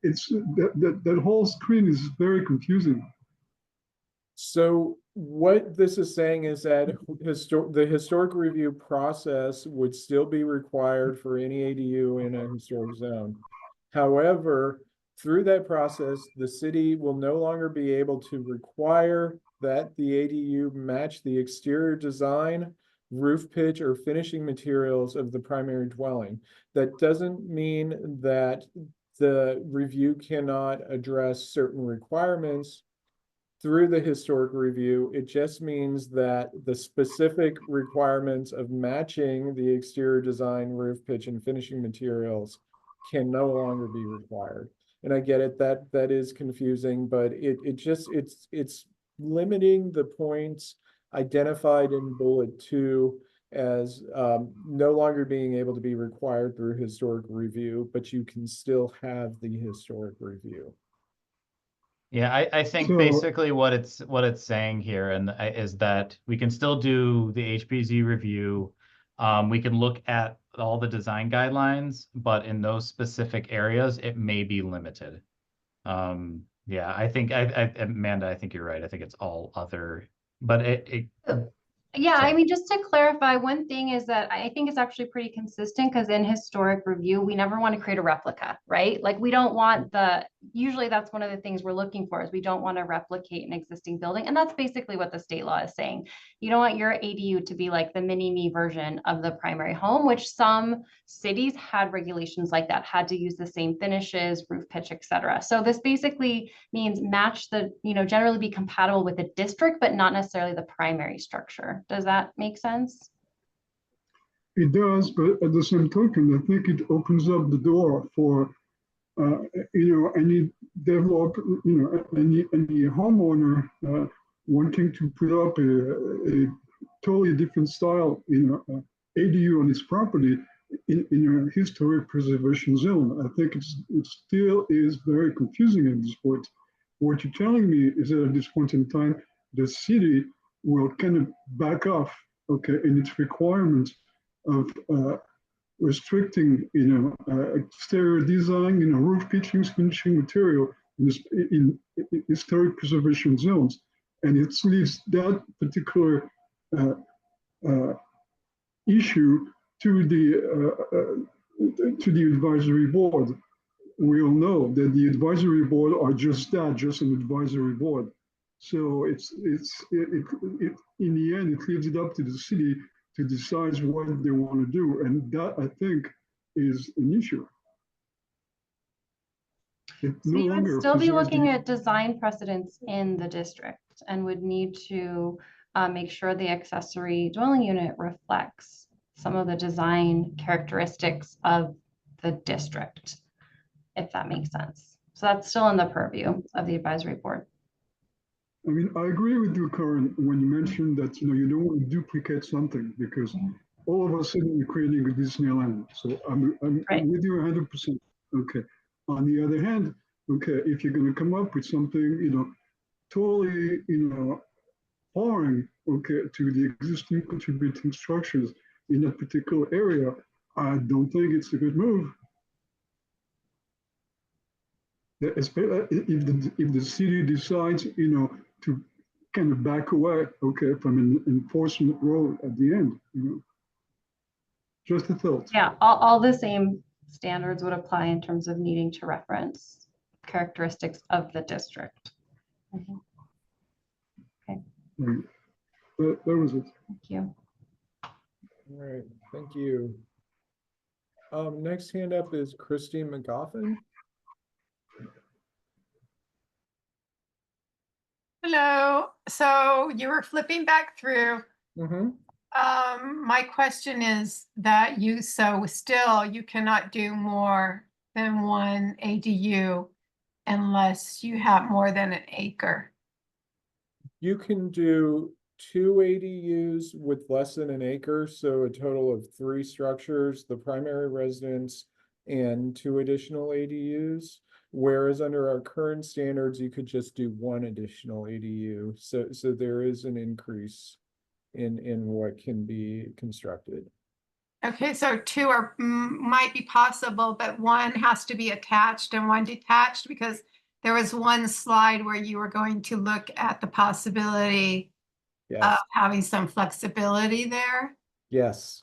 Speaker 10: it's that whole screen is very confusing.
Speaker 2: So what this is saying is that the historic review process would still be required for any ADU in a historic zone. However, through that process, the city will no longer be able to require that the ADU match the exterior design, roof pitch, or finishing materials of the primary dwelling. That doesn't mean that the review cannot address certain requirements through the historic review. It just means that the specific requirements of matching the exterior design, roof pitch, and finishing materials can no longer be required. And I get it, that is confusing, but it's limiting the points identified in bullet 2 as no longer being able to be required through historic review, but you can still have the historic review.
Speaker 4: Yeah, I think
Speaker 10: So-
Speaker 4: basically what it's saying here is that we can still do the HPZ review. We can look at all the design guidelines, but in those specific areas, it may be limited. Yeah, I think Amanda, I think you're right. I think it's all other, but
Speaker 5: Yeah, I
Speaker 4: Sorry.
Speaker 5: mean, just to clarify, one thing is that I think it's actually pretty consistent because in historic review, we never want to create a replica, right? Like we don't want usually that's one of the things we're looking for is we don't want to replicate an existing building. And that's basically what the state law is saying. You don't want your ADU to be like the mini-me version of the primary home, which some cities had regulations like that, had to use the same finishes, roof pitch, et cetera. So this basically means match generally be compatible with the district, but not necessarily the primary structure. Does that make sense?
Speaker 10: It does, but at the same token, I think it opens up the door for any developer, any homeowner wanting to put up a totally different style, ADU on its property in a historic preservation zone. I think it still is very confusing at this point. What you're telling me is that at this point in time, the city will kind of back off, okay, in its requirements of restricting, exterior design, roof pitching, finishing material in historic preservation zones, and it leaves that particular issue to the advisory board. We all know that the advisory board are just that, just an advisory board. So it in the end, it leaves it up to the city to decide what they want to do. And that, I think, is an issue. It
Speaker 5: So
Speaker 10: no
Speaker 5: you would
Speaker 10: longer
Speaker 5: still be
Speaker 10: preserves
Speaker 5: looking
Speaker 10: the-
Speaker 5: at design precedents in the district and would need to make sure the accessory dwelling unit reflects some of the design characteristics of the district, if that makes sense. So that's still in the purview of the advisory board.
Speaker 10: I mean, I agree with you, Karen, when you mentioned that, you don't want to duplicate something because all of a sudden you're creating a Disneyland. So I'm
Speaker 5: Right.
Speaker 10: with you 100%. Okay. On the other hand, okay, if you're going to come up with something, totally, foreign, okay, to the existing contributing structures in that particular area, I don't think it's a good move. Especially if the city decides, to kind of back away, okay, from an enforcement role at the end, Just a thought.
Speaker 5: Yeah, all the same standards would apply in terms of needing to reference characteristics of the district. Mhm.
Speaker 10: Right. That was it.
Speaker 5: Thank you.
Speaker 2: All right, thank you. Next hand up is Christine McGoffin.
Speaker 11: So you were flipping back through.
Speaker 2: Mm-hmm.
Speaker 11: My question is that you cannot do more than one ADU unless you have more than an acre.
Speaker 2: You can do 2 ADUs with less than an acre, so a total of 3 structures, the primary residence and 2 additional ADUs. Whereas under our current standards, you could just do 1 additional ADU. So there is an increase in what can be constructed.
Speaker 11: Okay, so two might be possible, but one has to be attached and one detached, because there was one slide where you were going to look at the possibility of
Speaker 2: Yes.
Speaker 11: having some flexibility there.
Speaker 2: Yes.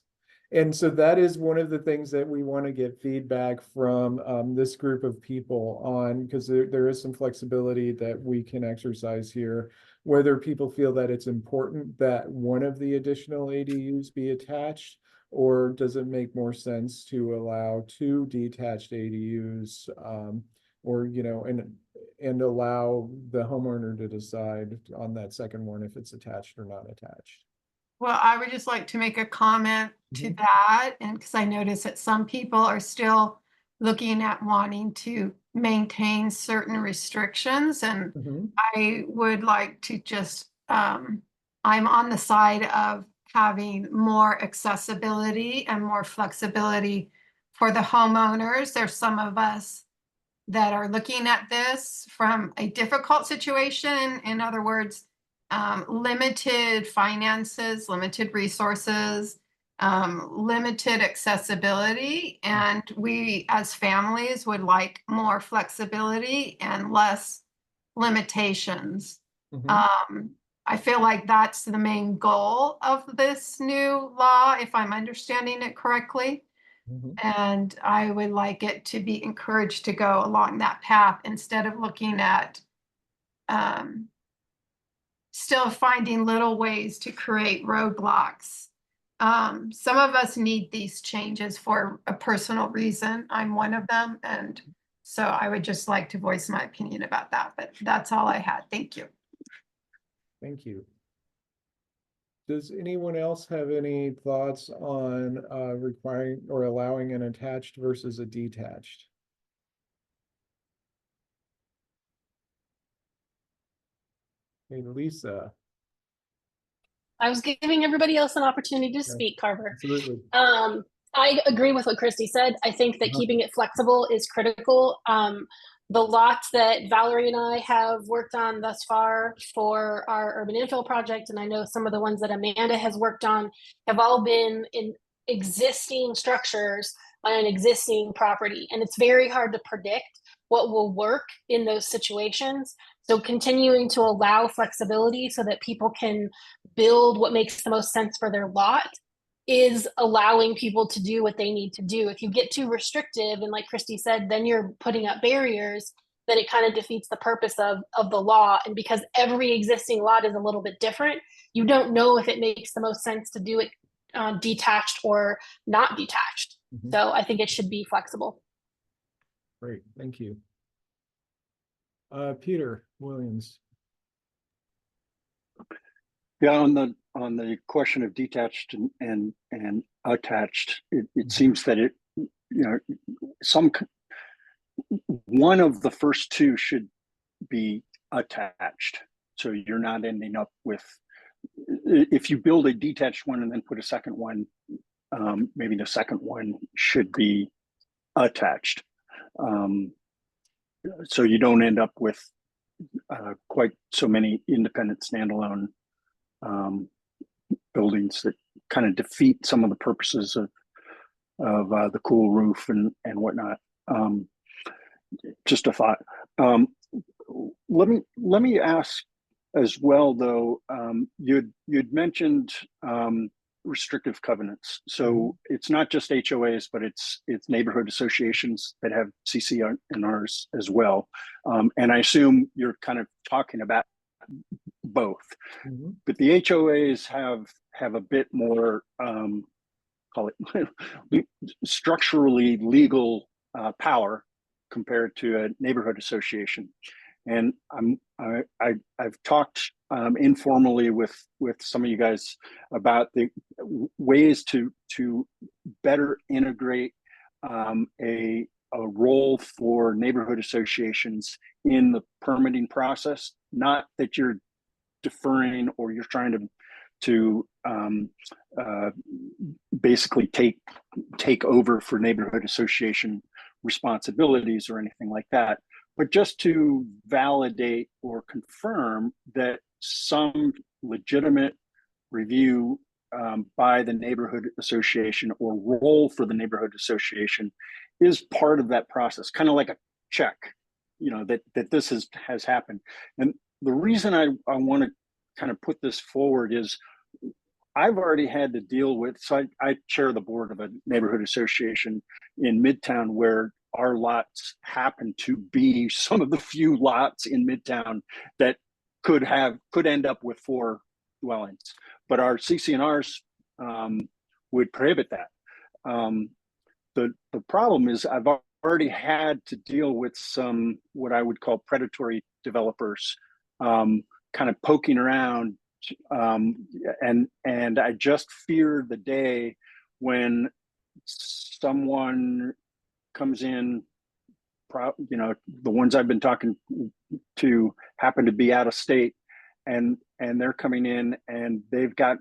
Speaker 2: And so that is one of the things that we want to get feedback from this group of people on, because there is some flexibility that we can exercise here, whether people feel that it's important that one of the additional ADUs be attached, or does it make more sense to allow 2 detached ADUs, or, you know, and allow the homeowner to decide on that second one if it's attached or not attached.
Speaker 11: Well, I would just like to make a comment to
Speaker 2: Mhm.
Speaker 11: that, and because I notice that some people are still looking at wanting to maintain certain restrictions, and
Speaker 2: Mhm.
Speaker 11: I would like to just, I'm on the side of having more accessibility and more flexibility for the homeowners. There's some of us that are looking at this from a difficult situation. In other words, limited finances, limited resources, limited accessibility. And we as families would like more flexibility and less limitations.
Speaker 2: Mhm.
Speaker 11: I feel like that's the main goal of this new law, if I'm understanding it correctly.
Speaker 2: Mhm.
Speaker 11: And I would like it to be encouraged to go along that path instead of looking at still finding little ways to create roadblocks. Some of us need these changes for a personal reason. I'm one of them. And so I would just like to voice my opinion about that, but that's all I had. Thank you.
Speaker 2: Thank you. Does anyone else have any thoughts on requiring or allowing an attached versus a detached? Hey, Lisa.
Speaker 3: I was giving everybody else an opportunity to
Speaker 2: Yeah,
Speaker 3: speak, Carver.
Speaker 2: absolutely.
Speaker 3: I agree with what Christy said. I think that
Speaker 2: Uh-huh.
Speaker 3: keeping it flexible is critical. The lots that Valerie and I have worked on thus far for our urban infill project, and I know some of the ones that Amanda has worked on, have all been in existing structures on an existing property. And it's very hard to predict what will work in those situations. So continuing to allow flexibility so that people can build what makes the most sense for their lot is allowing people to do what they need to do. If you get too restrictive, and like Christy said, then you're putting up barriers, then it kind of defeats the purpose of the law. And because every existing lot is a little bit different, you don't know if it makes the most sense to do it detached or not detached.
Speaker 2: Mhm.
Speaker 3: So I think it should be flexible.
Speaker 2: Great, thank you. Peter Williams.
Speaker 8: Yeah, on the question of detached and attached, it seems that one of the first two should be attached. So you're not ending up with, if you build a detached one and then put a second one, maybe the second one should be attached. So you don't end up with quite so many independent standalone buildings that kind of defeat some of the purposes of the cool roof and whatnot. Just a thought. Let me ask as well, though. You'd mentioned restrictive covenants. So it's not just HOAs, but it's neighborhood associations that have CC&Rs as well. And I assume you're kind of talking about both.
Speaker 2: Mm-hmm.
Speaker 8: But the HOAs have a bit more, call it structurally legal power compared to a neighborhood association. And I've talked informally with some of you guys about the ways to better integrate a role for neighborhood associations in the permitting process. Not that you're deferring or you're trying to basically take over for neighborhood association responsibilities or anything like that, but just to validate or confirm that some legitimate review by the neighborhood association or role for the neighborhood association is part of that process, kind of like a check, that this has happened. And the reason I want to kind of put this forward is I've already had to deal with, so I chair the board of a neighborhood association in Midtown where our lots happen to be some of the few lots in Midtown that could end up with 4 dwellings, but our CC&Rs would prohibit that. The problem is I've already had to deal with some what I would call predatory developers, kind of poking around, and I just fear the day when someone comes in, the ones I've been talking to happen to be out of state, and they're coming in and they've got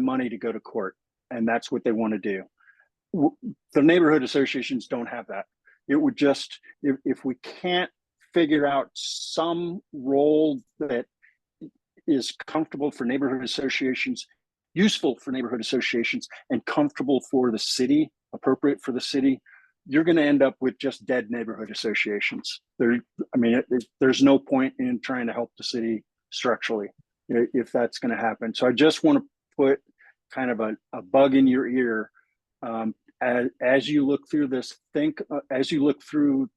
Speaker 8: money to go to court, and that's what they want to do. The neighborhood associations don't have that. It would just, if we can't figure out some role that is comfortable for neighborhood associations, useful for neighborhood associations, and comfortable for the city, appropriate for the city, you're going to end up with just dead neighborhood associations. There's no point in trying to help the city structurally if that's going to happen. So I just want to put kind of a bug in your ear. As you look through this, as you look through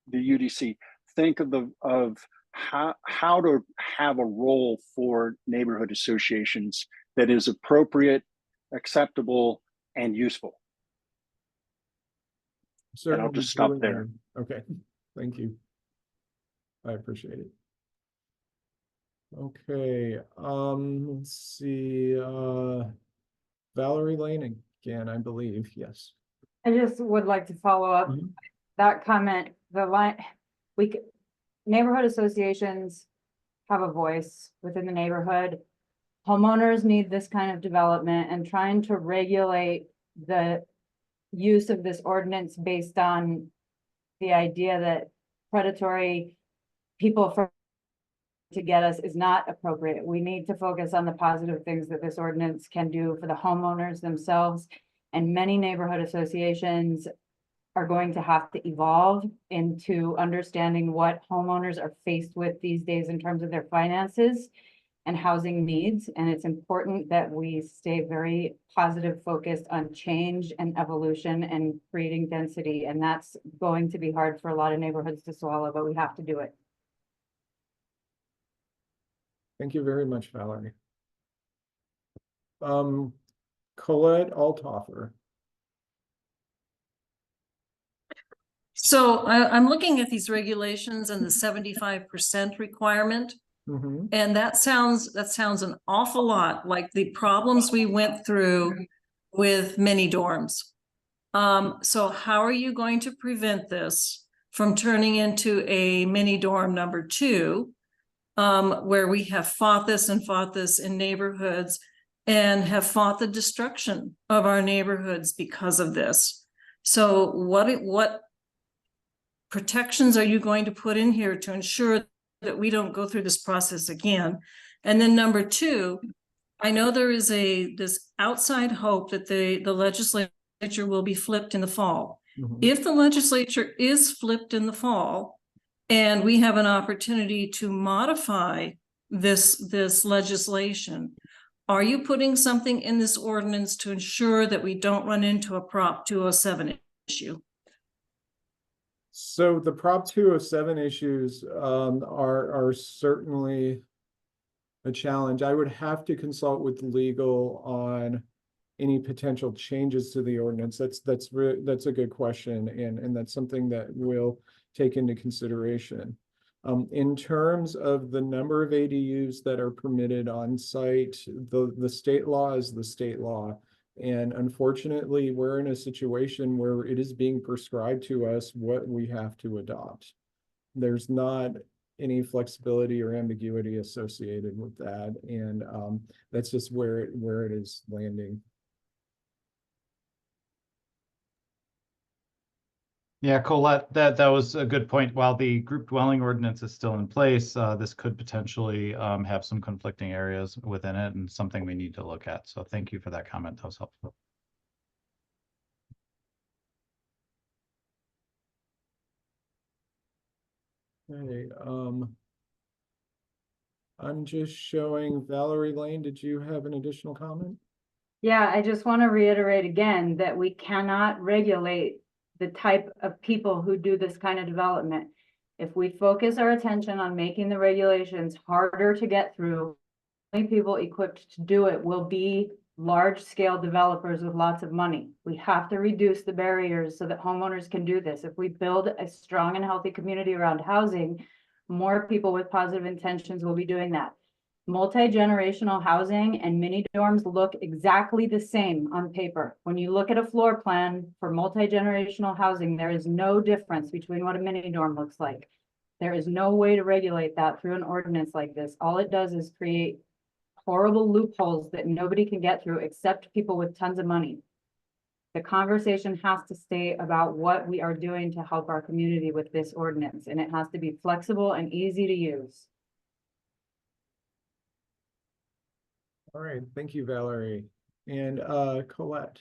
Speaker 8: the UDC, think of how to have a role for neighborhood associations that is appropriate, acceptable, and useful. And I'll just stop there.
Speaker 2: Okay, thank you. I appreciate it. Okay, let's see, Valerie Laning again, I believe, yes.
Speaker 9: I just would like to follow up that comment. Neighborhood associations have a voice within the neighborhood. Homeowners need this kind of development, and trying to regulate the use of this ordinance based on the idea that predatory people to get us is not appropriate. We need to focus on the positive things that this ordinance can do for the homeowners themselves. And many neighborhood associations are going to have to evolve into understanding what homeowners are faced with these days in terms of their finances and housing needs. And it's important that we stay very positive, focused on change and evolution and creating density. And that's going to be hard for a lot of neighborhoods to swallow, but we have to do it.
Speaker 2: Thank you very much, Valerie. Colette Althofer.
Speaker 12: So I'm looking at these regulations and the 75% requirement. And that sounds an awful lot like the problems we went through with mini dorms. So how are you going to prevent this from turning into a mini dorm number 2, where we have fought this in neighborhoods and have fought the destruction of our neighborhoods because of this? So what protections are you going to put in here to ensure that we don't go through this process again? And then number 2, I know there is this outside hope that the legislature will be flipped in the fall. If the legislature is flipped in the fall and we have an opportunity to modify this legislation, are you putting something in this ordinance to ensure that we don't run into a Prop 207 issue?
Speaker 2: So the Prop 207 issues are certainly a challenge. I would have to consult with legal on any potential changes to the ordinance. That's a good question, and that's something that we'll take into consideration. In terms of the number of ADUs that are permitted on site, the state law is the state law. And unfortunately, we're in a situation where it is being prescribed to us what we have to adopt. There's not any flexibility or ambiguity associated with that. And that's just where it is landing.
Speaker 4: Yeah, Colette, that was a good point. While the group dwelling ordinance is still in place, this could potentially have some conflicting areas within it and something we need to look at. So thank you for that comment. That was helpful.
Speaker 2: Okay, I'm just showing Valerie Lane. Did you have an additional comment?
Speaker 9: Yeah, I just want to reiterate again that we cannot regulate the type of people who do this kind of development. If we focus our attention on making the regulations harder to get through, only people equipped to do it will be large-scale developers with lots of money. We have to reduce the barriers so that homeowners can do this. If we build a strong and healthy community around housing, more people with positive intentions will be doing that. Multi-generational housing and mini dorms look exactly the same on paper. When you look at a floor plan for multi-generational housing, there is no difference between what a mini dorm looks like. There is no way to regulate that through an ordinance like this. All it does is create horrible loopholes that nobody can get through except people with tons of money. The conversation has to stay about what we are doing to help our community with this ordinance, and it has to be flexible and easy to use.
Speaker 2: All right, thank you, Valerie. And Colette.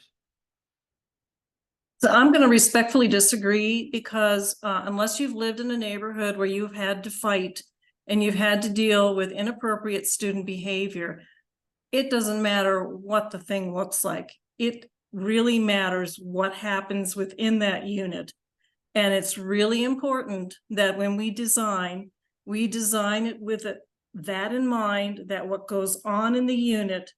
Speaker 12: So I'm going to respectfully disagree because unless you've lived in a neighborhood where you've had to fight and you've had to deal with inappropriate student behavior, it doesn't matter what the thing looks like. It really matters what happens within that unit. And it's really important that when we design it with that in mind, that what goes on in the unit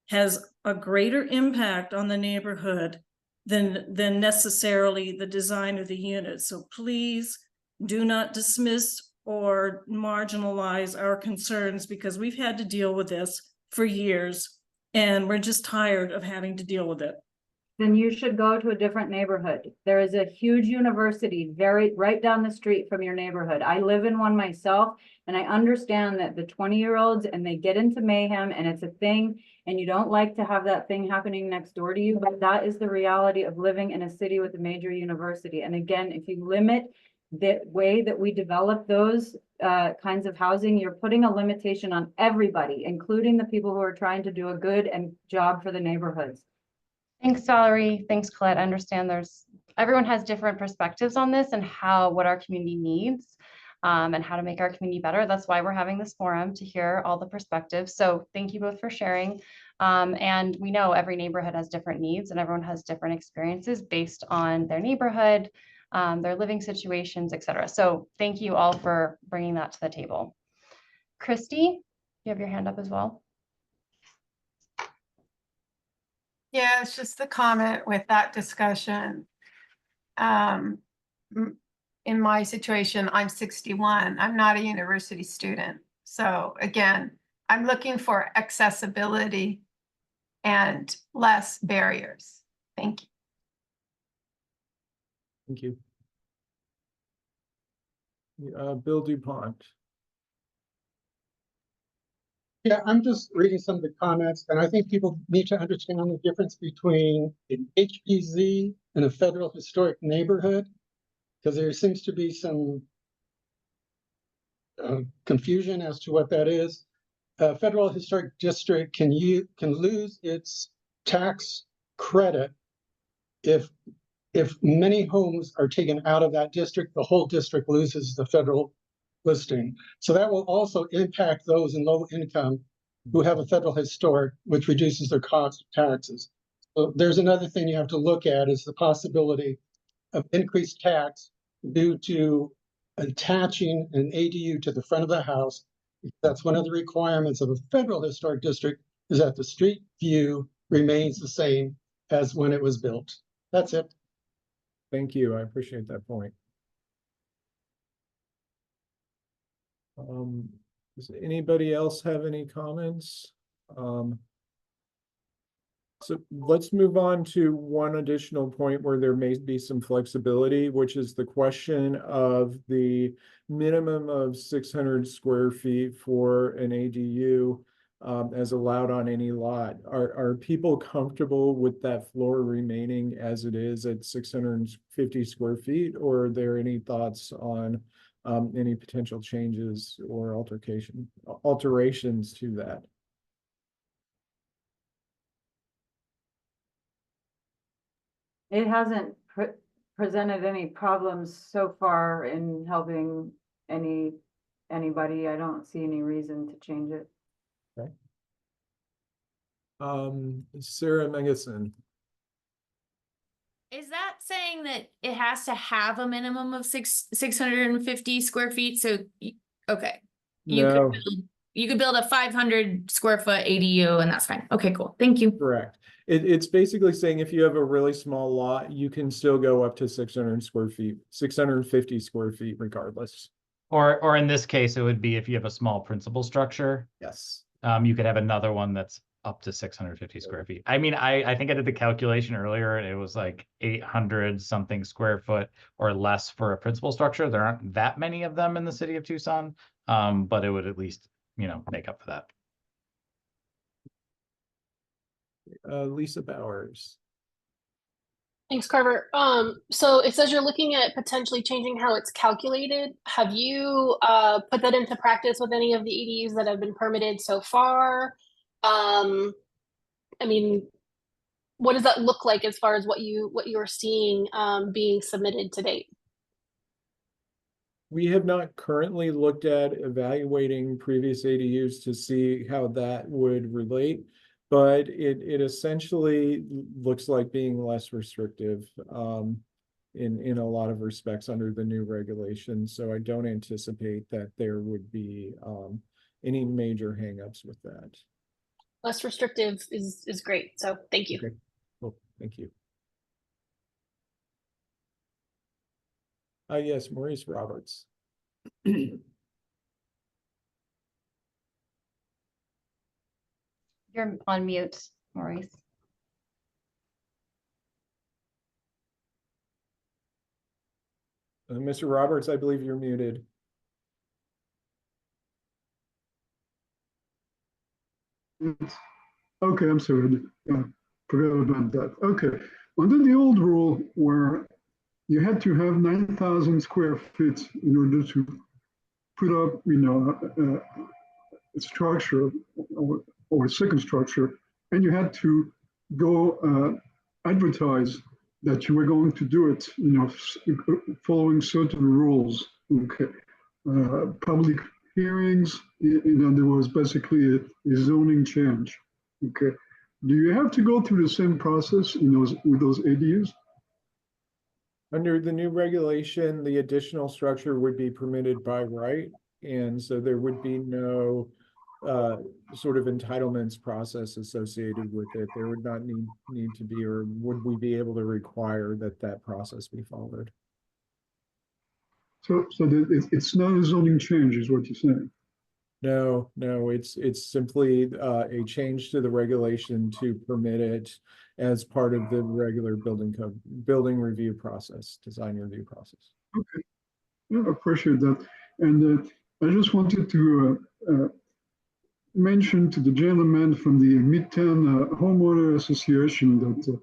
Speaker 12: has a greater impact on the neighborhood than necessarily the design of the unit. So please do not dismiss or marginalize our concerns, because we've had to deal with this for years and we're just tired of having to deal with it.
Speaker 9: Then you should go to a different neighborhood. There is a huge university right down the street from your neighborhood. I live in one myself, and I understand that the 20-year-olds and they get into mayhem and it's a thing, and you don't like to have that thing happening next door to you, but that is the reality of living in a city with a major university. And again, if you limit the way that we develop those kinds of housing, you're putting a limitation on everybody, including the people who are trying to do a good job for the neighborhoods.
Speaker 5: Thanks, Valerie. Thanks, Colette. I understand everyone has different perspectives on this and what our community needs and how to make our community better. That's why we're having this forum, to hear all the perspectives. So thank you both for sharing. And we know every neighborhood has different needs and everyone has different experiences based on their neighborhood, their living situations, etc. So thank you all for bringing that to the table. Christy, you have your hand up as well.
Speaker 11: Yeah, it's just the comment with that discussion. In my situation, I'm 61. I'm not a university student. So again, I'm looking for accessibility and less barriers. Thank you.
Speaker 2: Thank you. Bill DuPont.
Speaker 6: Yeah, I'm just reading some of the comments, and I think people need to understand the difference between an HPZ and a federal historic neighborhood, because there seems to be some confusion as to what that is. A federal historic district can lose its tax credit if many homes are taken out of that district. The whole district loses the federal listing. So that will also impact those in low income who have a federal historic, which reduces their cost of taxes. So there's another thing you have to look at, is the possibility of increased tax due to attaching an ADU to the front of the house. That's one of the requirements of a federal historic district, is that the street view remains the same as when it was built. That's it.
Speaker 2: Thank you. I appreciate that point. Does anybody else have any comments? So let's move on to one additional point where there may be some flexibility, which is the question of the minimum of 600 square feet for an ADU as allowed on any lot. Are people comfortable with that floor remaining as it is at 650 square feet, or are there any thoughts on any potential changes or alterations to that?
Speaker 9: It hasn't presented any problems so far in helping anybody. I don't see any reason to change it.
Speaker 2: Okay. Sarah Megason.
Speaker 7: Is that saying that it has to have a minimum of 650 square feet? So, okay.
Speaker 2: No,
Speaker 7: You could build a 500 square foot ADU and that's fine. Okay, cool. Thank you.
Speaker 2: correct. It's basically saying if you have a really small lot, you can still go up to 600 square feet, 650 square feet regardless.
Speaker 4: Or in this case, it would be if you have a small principal structure,
Speaker 2: Yes.
Speaker 4: you could have another one that's up to 650 square feet. I mean, I think I did the calculation earlier and it was like 800 something square foot or less for a principal structure. There aren't that many of them in the city of Tucson, but it would at least, make up for that.
Speaker 2: Lisa Bowers.
Speaker 3: Thanks, Carver. So it says you're looking at potentially changing how it's calculated. Have you put that into practice with any of the ADUs that have been permitted so far? I mean, what does that look like as far as what you're seeing being submitted to date?
Speaker 2: We have not currently looked at evaluating previous ADUs to see how that would relate, but it essentially looks like being less restrictive in a lot of respects under the new regulations. So I don't anticipate that there would be any major hangups with that.
Speaker 3: Less restrictive is great. So thank you.
Speaker 2: Okay. Cool. Thank you. Yes, Maurice Roberts.
Speaker 5: You're on mute, Maurice.
Speaker 2: Mr. Roberts, I believe you're muted.
Speaker 10: Okay, I'm sorry. Forgot about that. Okay, under the old rule where you had to have 9,000 square feet in order to put up, a structure or a second structure, and you had to go advertise that you were going to do it, following certain rules. Okay, public hearings. There was basically a zoning change. Okay, do you have to go through the same process with those ADUs?
Speaker 2: Under the new regulation, the additional structure would be permitted by right. And so there would be no sort of entitlements process associated with it. There would not need to be, or would we be able to require that process be followed?
Speaker 10: So it's not a zoning change is what you're saying?
Speaker 2: No, it's simply a change to the regulation to permit it as part of the regular building review process, design review process.
Speaker 10: Okay, yeah, I appreciate that. And I just wanted to mention to the gentleman from the Midtown Homeowner Association that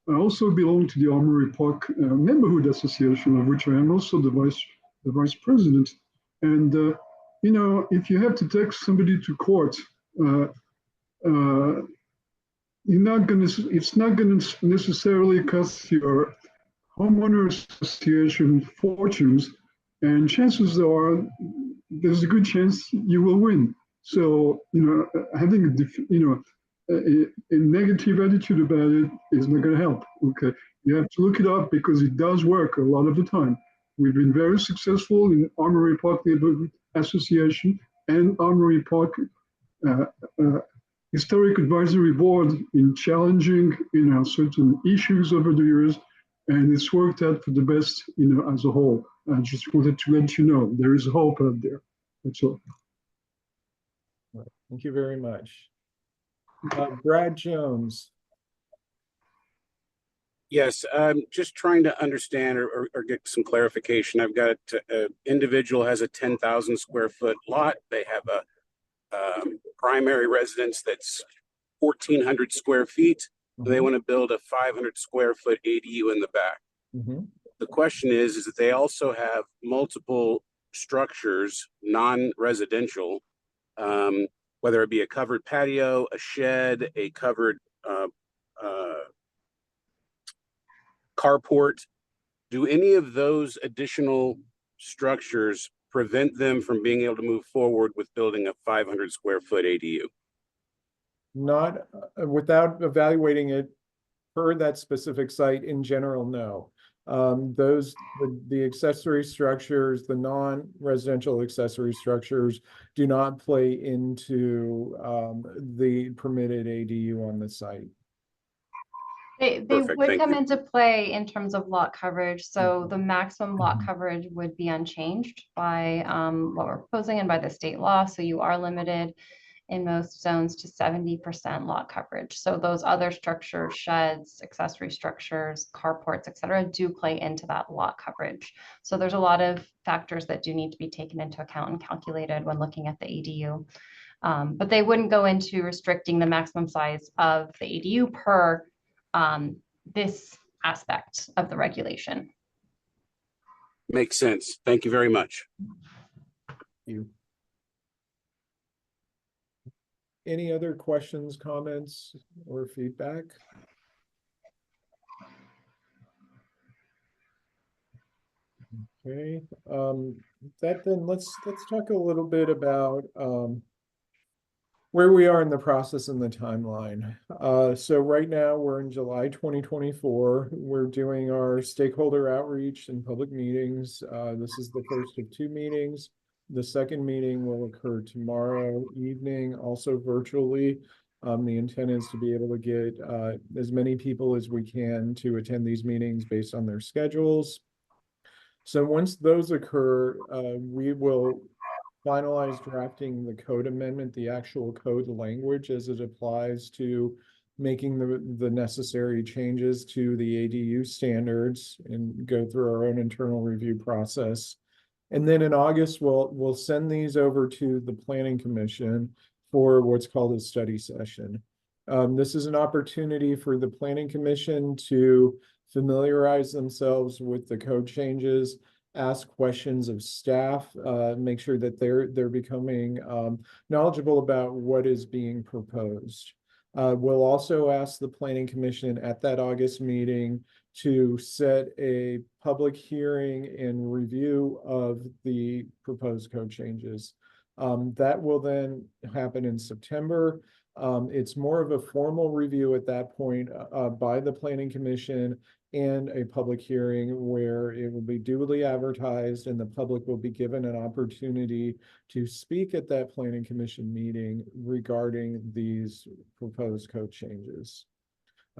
Speaker 10: I also belong to the Armory Park Neighborhood Association, of which I am also the vice president. And if you have to take somebody to court, it's not going to necessarily cost your homeowner association fortunes, and chances are there's a good chance you will win. So having a negative attitude about it is not going to help. Okay, you have to look it up because it does work a lot of the time. We've been very successful in Armory Park Neighborhood Association and Armory Park Historic Advisory Board in challenging certain issues over the years, and it's worked out for the best as a whole. I just wanted to let you know there is hope out there. That's all.
Speaker 2: Thank you very much. Brad Jones.
Speaker 13: Yes, I'm just trying to understand or get some clarification. I've got an individual has a 10,000 square foot lot. They have a primary residence that's 1,400 square feet. They want to build a 500 square foot ADU in the back. The question is that they also have multiple structures, non-residential, whether it be a covered patio, a shed, a covered carport. Do any of those additional structures prevent them from being able to move forward with building a 500 square foot ADU?
Speaker 2: Not without evaluating it per that specific site in general, no. The accessory structures, the non-residential accessory structures do not play into the permitted ADU on the site.
Speaker 5: They
Speaker 13: Perfect,
Speaker 5: would
Speaker 13: thank
Speaker 5: come
Speaker 13: you.
Speaker 5: into play in terms of lot coverage. So the maximum lot coverage would be unchanged by what we're proposing and by the state law. So you are limited in most zones to 70% lot coverage. So those other structures, sheds, accessory structures, carports, et cetera, do play into that lot coverage. So there's a lot of factors that do need to be taken into account and calculated when looking at the ADU. But they wouldn't go into restricting the maximum size of the ADU per this aspect of the regulation.
Speaker 13: Makes sense. Thank you very much.
Speaker 2: Any other questions, comments, or feedback? Okay, let's talk a little bit about where we are in the process and the timeline. So right now we're in July 2024. We're doing our stakeholder outreach and public meetings. This is the first of 2 meetings. The second meeting will occur tomorrow evening, also virtually. The intent is to be able to get as many people as we can to attend these meetings based on their schedules. So once those occur, we will finalize drafting the code amendment, the actual code language as it applies to making the necessary changes to the ADU standards and go through our own internal review process. And then in August, we'll send these over to the Planning Commission for what's called a study session. This is an opportunity for the Planning Commission to familiarize themselves with the code changes, ask questions of staff, make sure that they're becoming knowledgeable about what is being proposed. We'll also ask the Planning Commission at that August meeting to set a public hearing and review of the proposed code changes. That will then happen in September. It's more of a formal review at that point by the Planning Commission and a public hearing where it will be duly advertised and the public will be given an opportunity to speak at that Planning Commission meeting regarding these proposed code changes.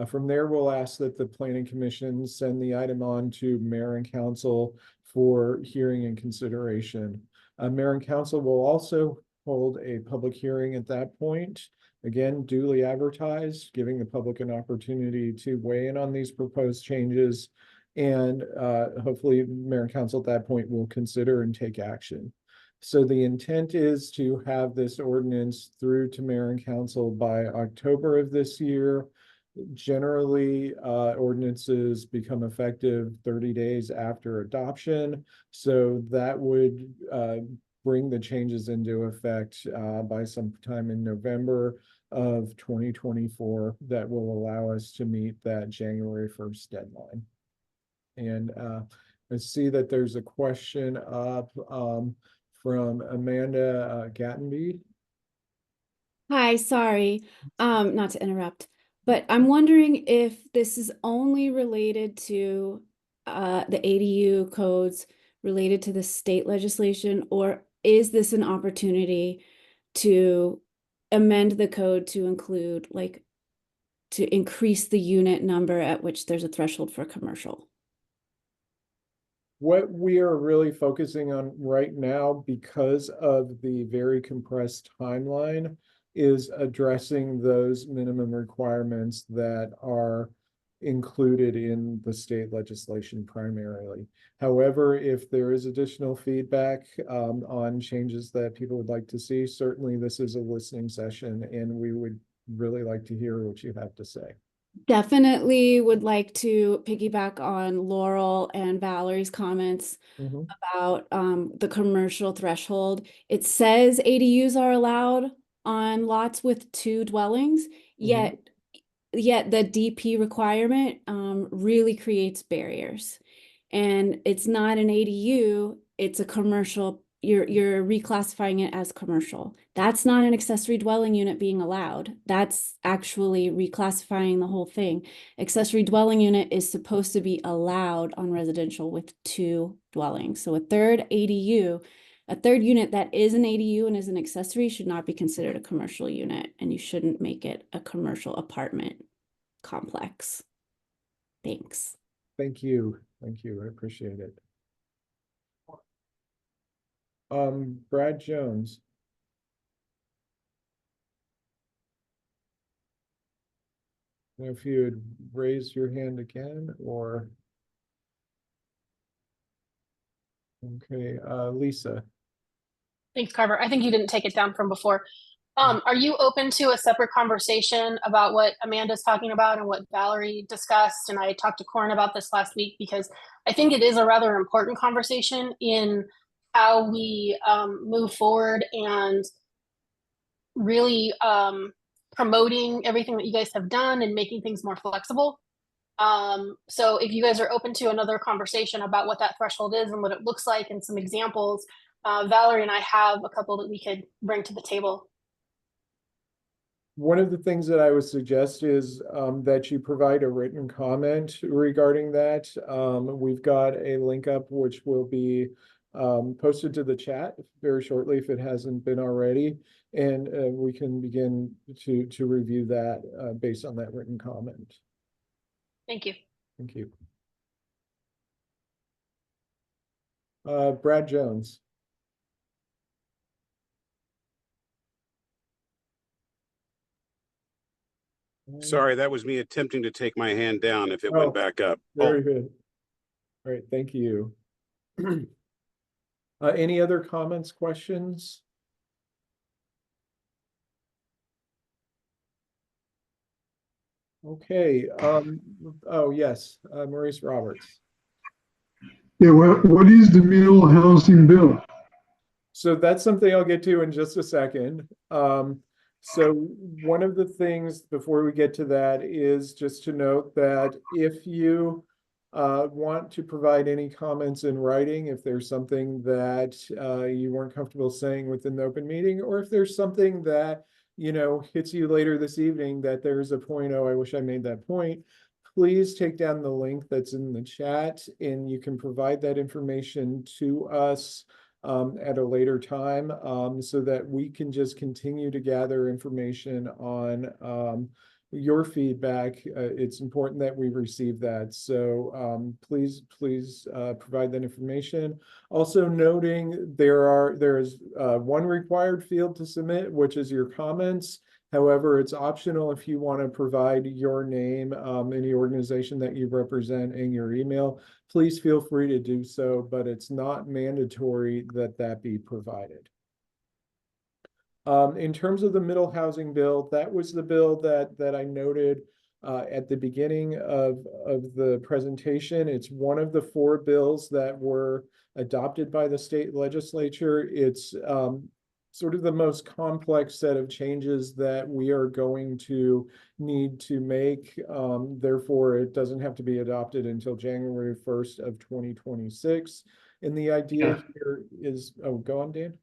Speaker 2: From there, we'll ask that the Planning Commission send the item on to Mayor and Council for hearing and consideration. Mayor and Council will also hold a public hearing at that point. Again, duly advertised, giving the public an opportunity to weigh in on these proposed changes. And hopefully Mayor and Council at that point will consider and take action. So the intent is to have this ordinance through to Mayor and Council by October of this year. Generally, ordinances become effective 30 days after adoption. So that would bring the changes into effect by sometime in November of 2024 that will allow us to meet that January 1st deadline. And I see that there's a question up from Amanda Gattenby.
Speaker 14: Hi, sorry, not to interrupt, but I'm wondering if this is only related to the ADU codes related to the state legislation, or is this an opportunity to amend the code to include, like, to increase the unit number at which there's a threshold for commercial?
Speaker 2: What we are really focusing on right now, because of the very compressed timeline, is addressing those minimum requirements that are included in the state legislation primarily. However, if there is additional feedback on changes that people would like to see, certainly this is a listening session, and we would really like to hear what you have to say.
Speaker 14: Definitely would like to piggyback on Laurel and Valerie's comments about the commercial threshold. It says ADUs are allowed on lots with 2 dwellings, yet the DP requirement really creates barriers. And it's not an ADU, it's a commercial, you're reclassifying it as commercial. That's not an accessory dwelling unit being allowed. That's actually reclassifying the whole thing. Accessory dwelling unit is supposed to be allowed on residential with 2 dwellings. So a third ADU, a third unit that is an ADU and is an accessory should not be considered a commercial unit, and you shouldn't make it a commercial apartment complex. Thanks.
Speaker 2: Thank you. Thank you. I appreciate it. Brad Jones. If you would raise your hand again, or okay, Lisa.
Speaker 3: Thanks, Carver. I think you didn't take it down from before. Are you open to a separate conversation about what Amanda's talking about and what Valerie discussed? And I talked to Corin about this last week, because I think it is a rather important conversation in how we move forward and really promoting everything that you guys have done and making things more flexible. So if you guys are open to another conversation about what that threshold is and what it looks like and some examples, Valerie and I have a couple that we could bring to the table.
Speaker 2: One of the things that I would suggest is that you provide a written comment regarding that. We've got a link up which will be posted to the chat very shortly if it hasn't been already, and we can begin to review that based on that written comment.
Speaker 3: Thank you.
Speaker 2: Thank you. Brad Jones.
Speaker 13: Sorry, that was me attempting to take my hand down if it went back up.
Speaker 2: Very good. All right, thank you. Any other comments, questions? Okay, oh yes, Maurice Roberts.
Speaker 10: Yeah, what is the middle housing bill?
Speaker 2: So that's something I'll get to in just a second. So one of the things before we get to that is just to note that if you want to provide any comments in writing, if there's something that you weren't comfortable saying within the open meeting, or if there's something that, you know, hits you later this evening that there's a point, oh, I wish I made that point, please take down the link that's in the chat and you can provide that information to us at a later time, so that we can just continue to gather information on your feedback. It's important that we receive that. So please provide that information. Also noting there is one required field to submit, which is your comments. However, it's optional if you want to provide your name, any organization that you represent, and your email. Please feel free to do so, but it's not mandatory that that be provided. In terms of the middle housing bill, that was the bill that I noted at the beginning of the presentation. It's one of the 4 bills that were adopted by the state legislature. It's sort of the most complex set of changes that we are going to need to make. Therefore, it doesn't have to be adopted until January 1st of 2026. And the idea here is, oh, go on, Dan.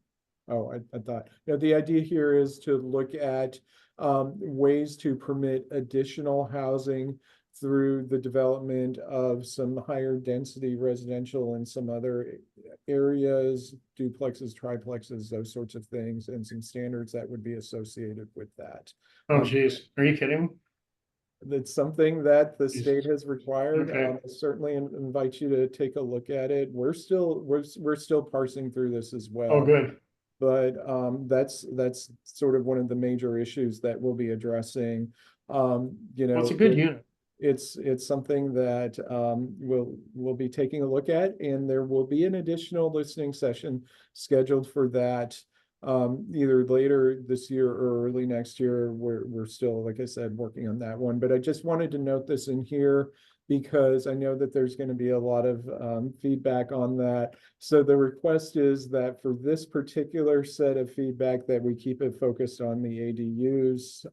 Speaker 2: Oh, I thought, no, the idea here is to look at ways to permit additional housing through the development of some higher density residential and some other areas, duplexes, triplexes, those sorts of things, and some standards that would be associated with that.
Speaker 1: Oh, geez. Are you kidding?
Speaker 2: That's something that the state has required.
Speaker 1: Okay.
Speaker 2: I certainly invite you to take a look at it. We're still parsing through this as well.
Speaker 1: Oh, good.
Speaker 2: But that's sort of one of the major issues that we'll be addressing. You know,
Speaker 1: Well, it's a good unit.
Speaker 2: it's something that we'll be taking a look at, and there will be an additional listening session scheduled for that either later this year or early next year. We're still, like I said, working on that one, but I just wanted to note this in here because I know that there's going to be a lot of feedback on that. So the request is that for this particular set of feedback that we keep it focused on the ADUs.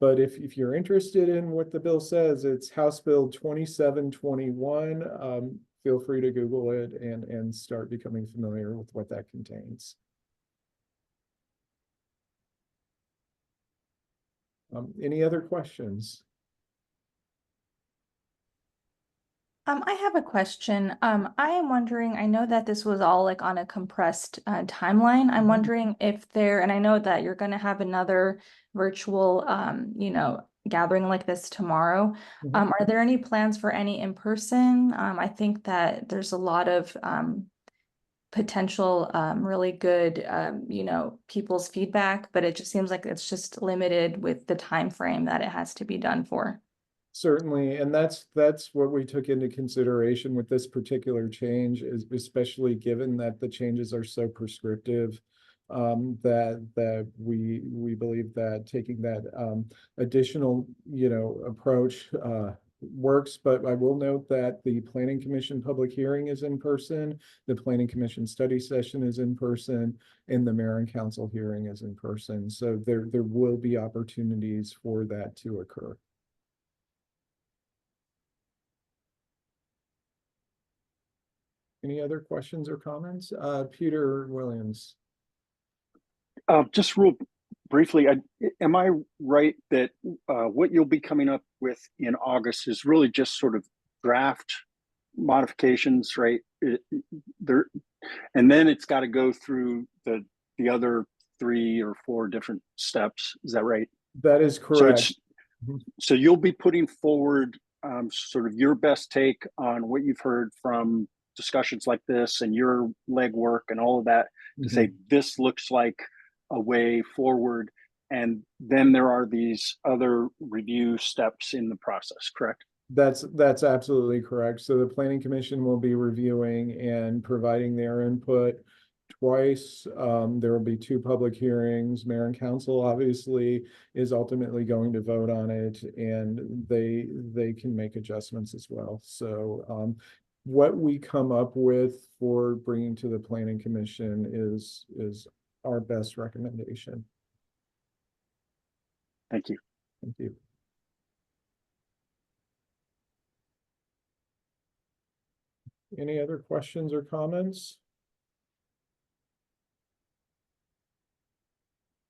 Speaker 2: But if you're interested in what the bill says, it's House Bill 2721. Feel free to Google it and start becoming familiar with what that contains. Any other questions?
Speaker 15: I have a question. I am wondering, I know that this was all like on a compressed timeline. I'm wondering if there, and I know that you're going to have another virtual, gathering like this tomorrow. Are there any plans for any in person? I think that there's a lot of potential really good, people's feedback, but it just seems like it's just limited with the time frame that it has to be done for.
Speaker 2: Certainly, and that's what we took into consideration with this particular change, is especially given that the changes are so prescriptive, that we believe that taking that additional approach works. But I will note that the Planning Commission public hearing is in person, the Planning Commission study session is in person, and the Mayor and Council hearing is in person. So there will be opportunities for that to occur. Any other questions or comments? Peter Williams.
Speaker 8: Just real briefly, am I right that what you'll be coming up with in August is really just sort of draft modifications, right? And then it's got to go through the other 3 or 4 different steps. Is that right?
Speaker 2: That is correct.
Speaker 8: So you'll be putting forward sort of your best take on what you've heard from discussions like this and your legwork and all of that to say this looks like a way forward, and then there are these other review steps in the process, correct?
Speaker 2: That's absolutely correct. So the Planning Commission will be reviewing and providing their input twice. There will be 2 public hearings. Mayor and Council obviously is ultimately going to vote on it, and they can make adjustments as well. So what we come up with for bringing to the Planning Commission is our best recommendation.
Speaker 8: Thank you.
Speaker 2: Thank you. Any other questions or comments?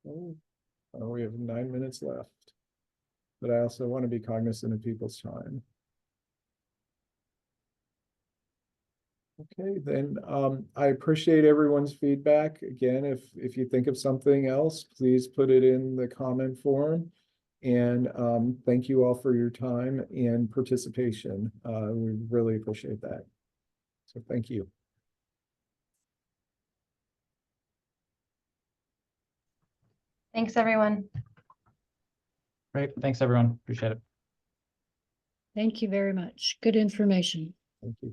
Speaker 2: Oh, we have 9 minutes left, but I also want to be cognizant of people's time. Okay, then I appreciate everyone's feedback. Again, if you think of something else, please put it in the comment form. And thank you all for your time and participation. We really appreciate that. So thank you.
Speaker 5: Thanks, everyone.
Speaker 4: Great. Thanks, everyone. Appreciate it.
Speaker 16: Thank you very much. Good information.
Speaker 2: Thank you.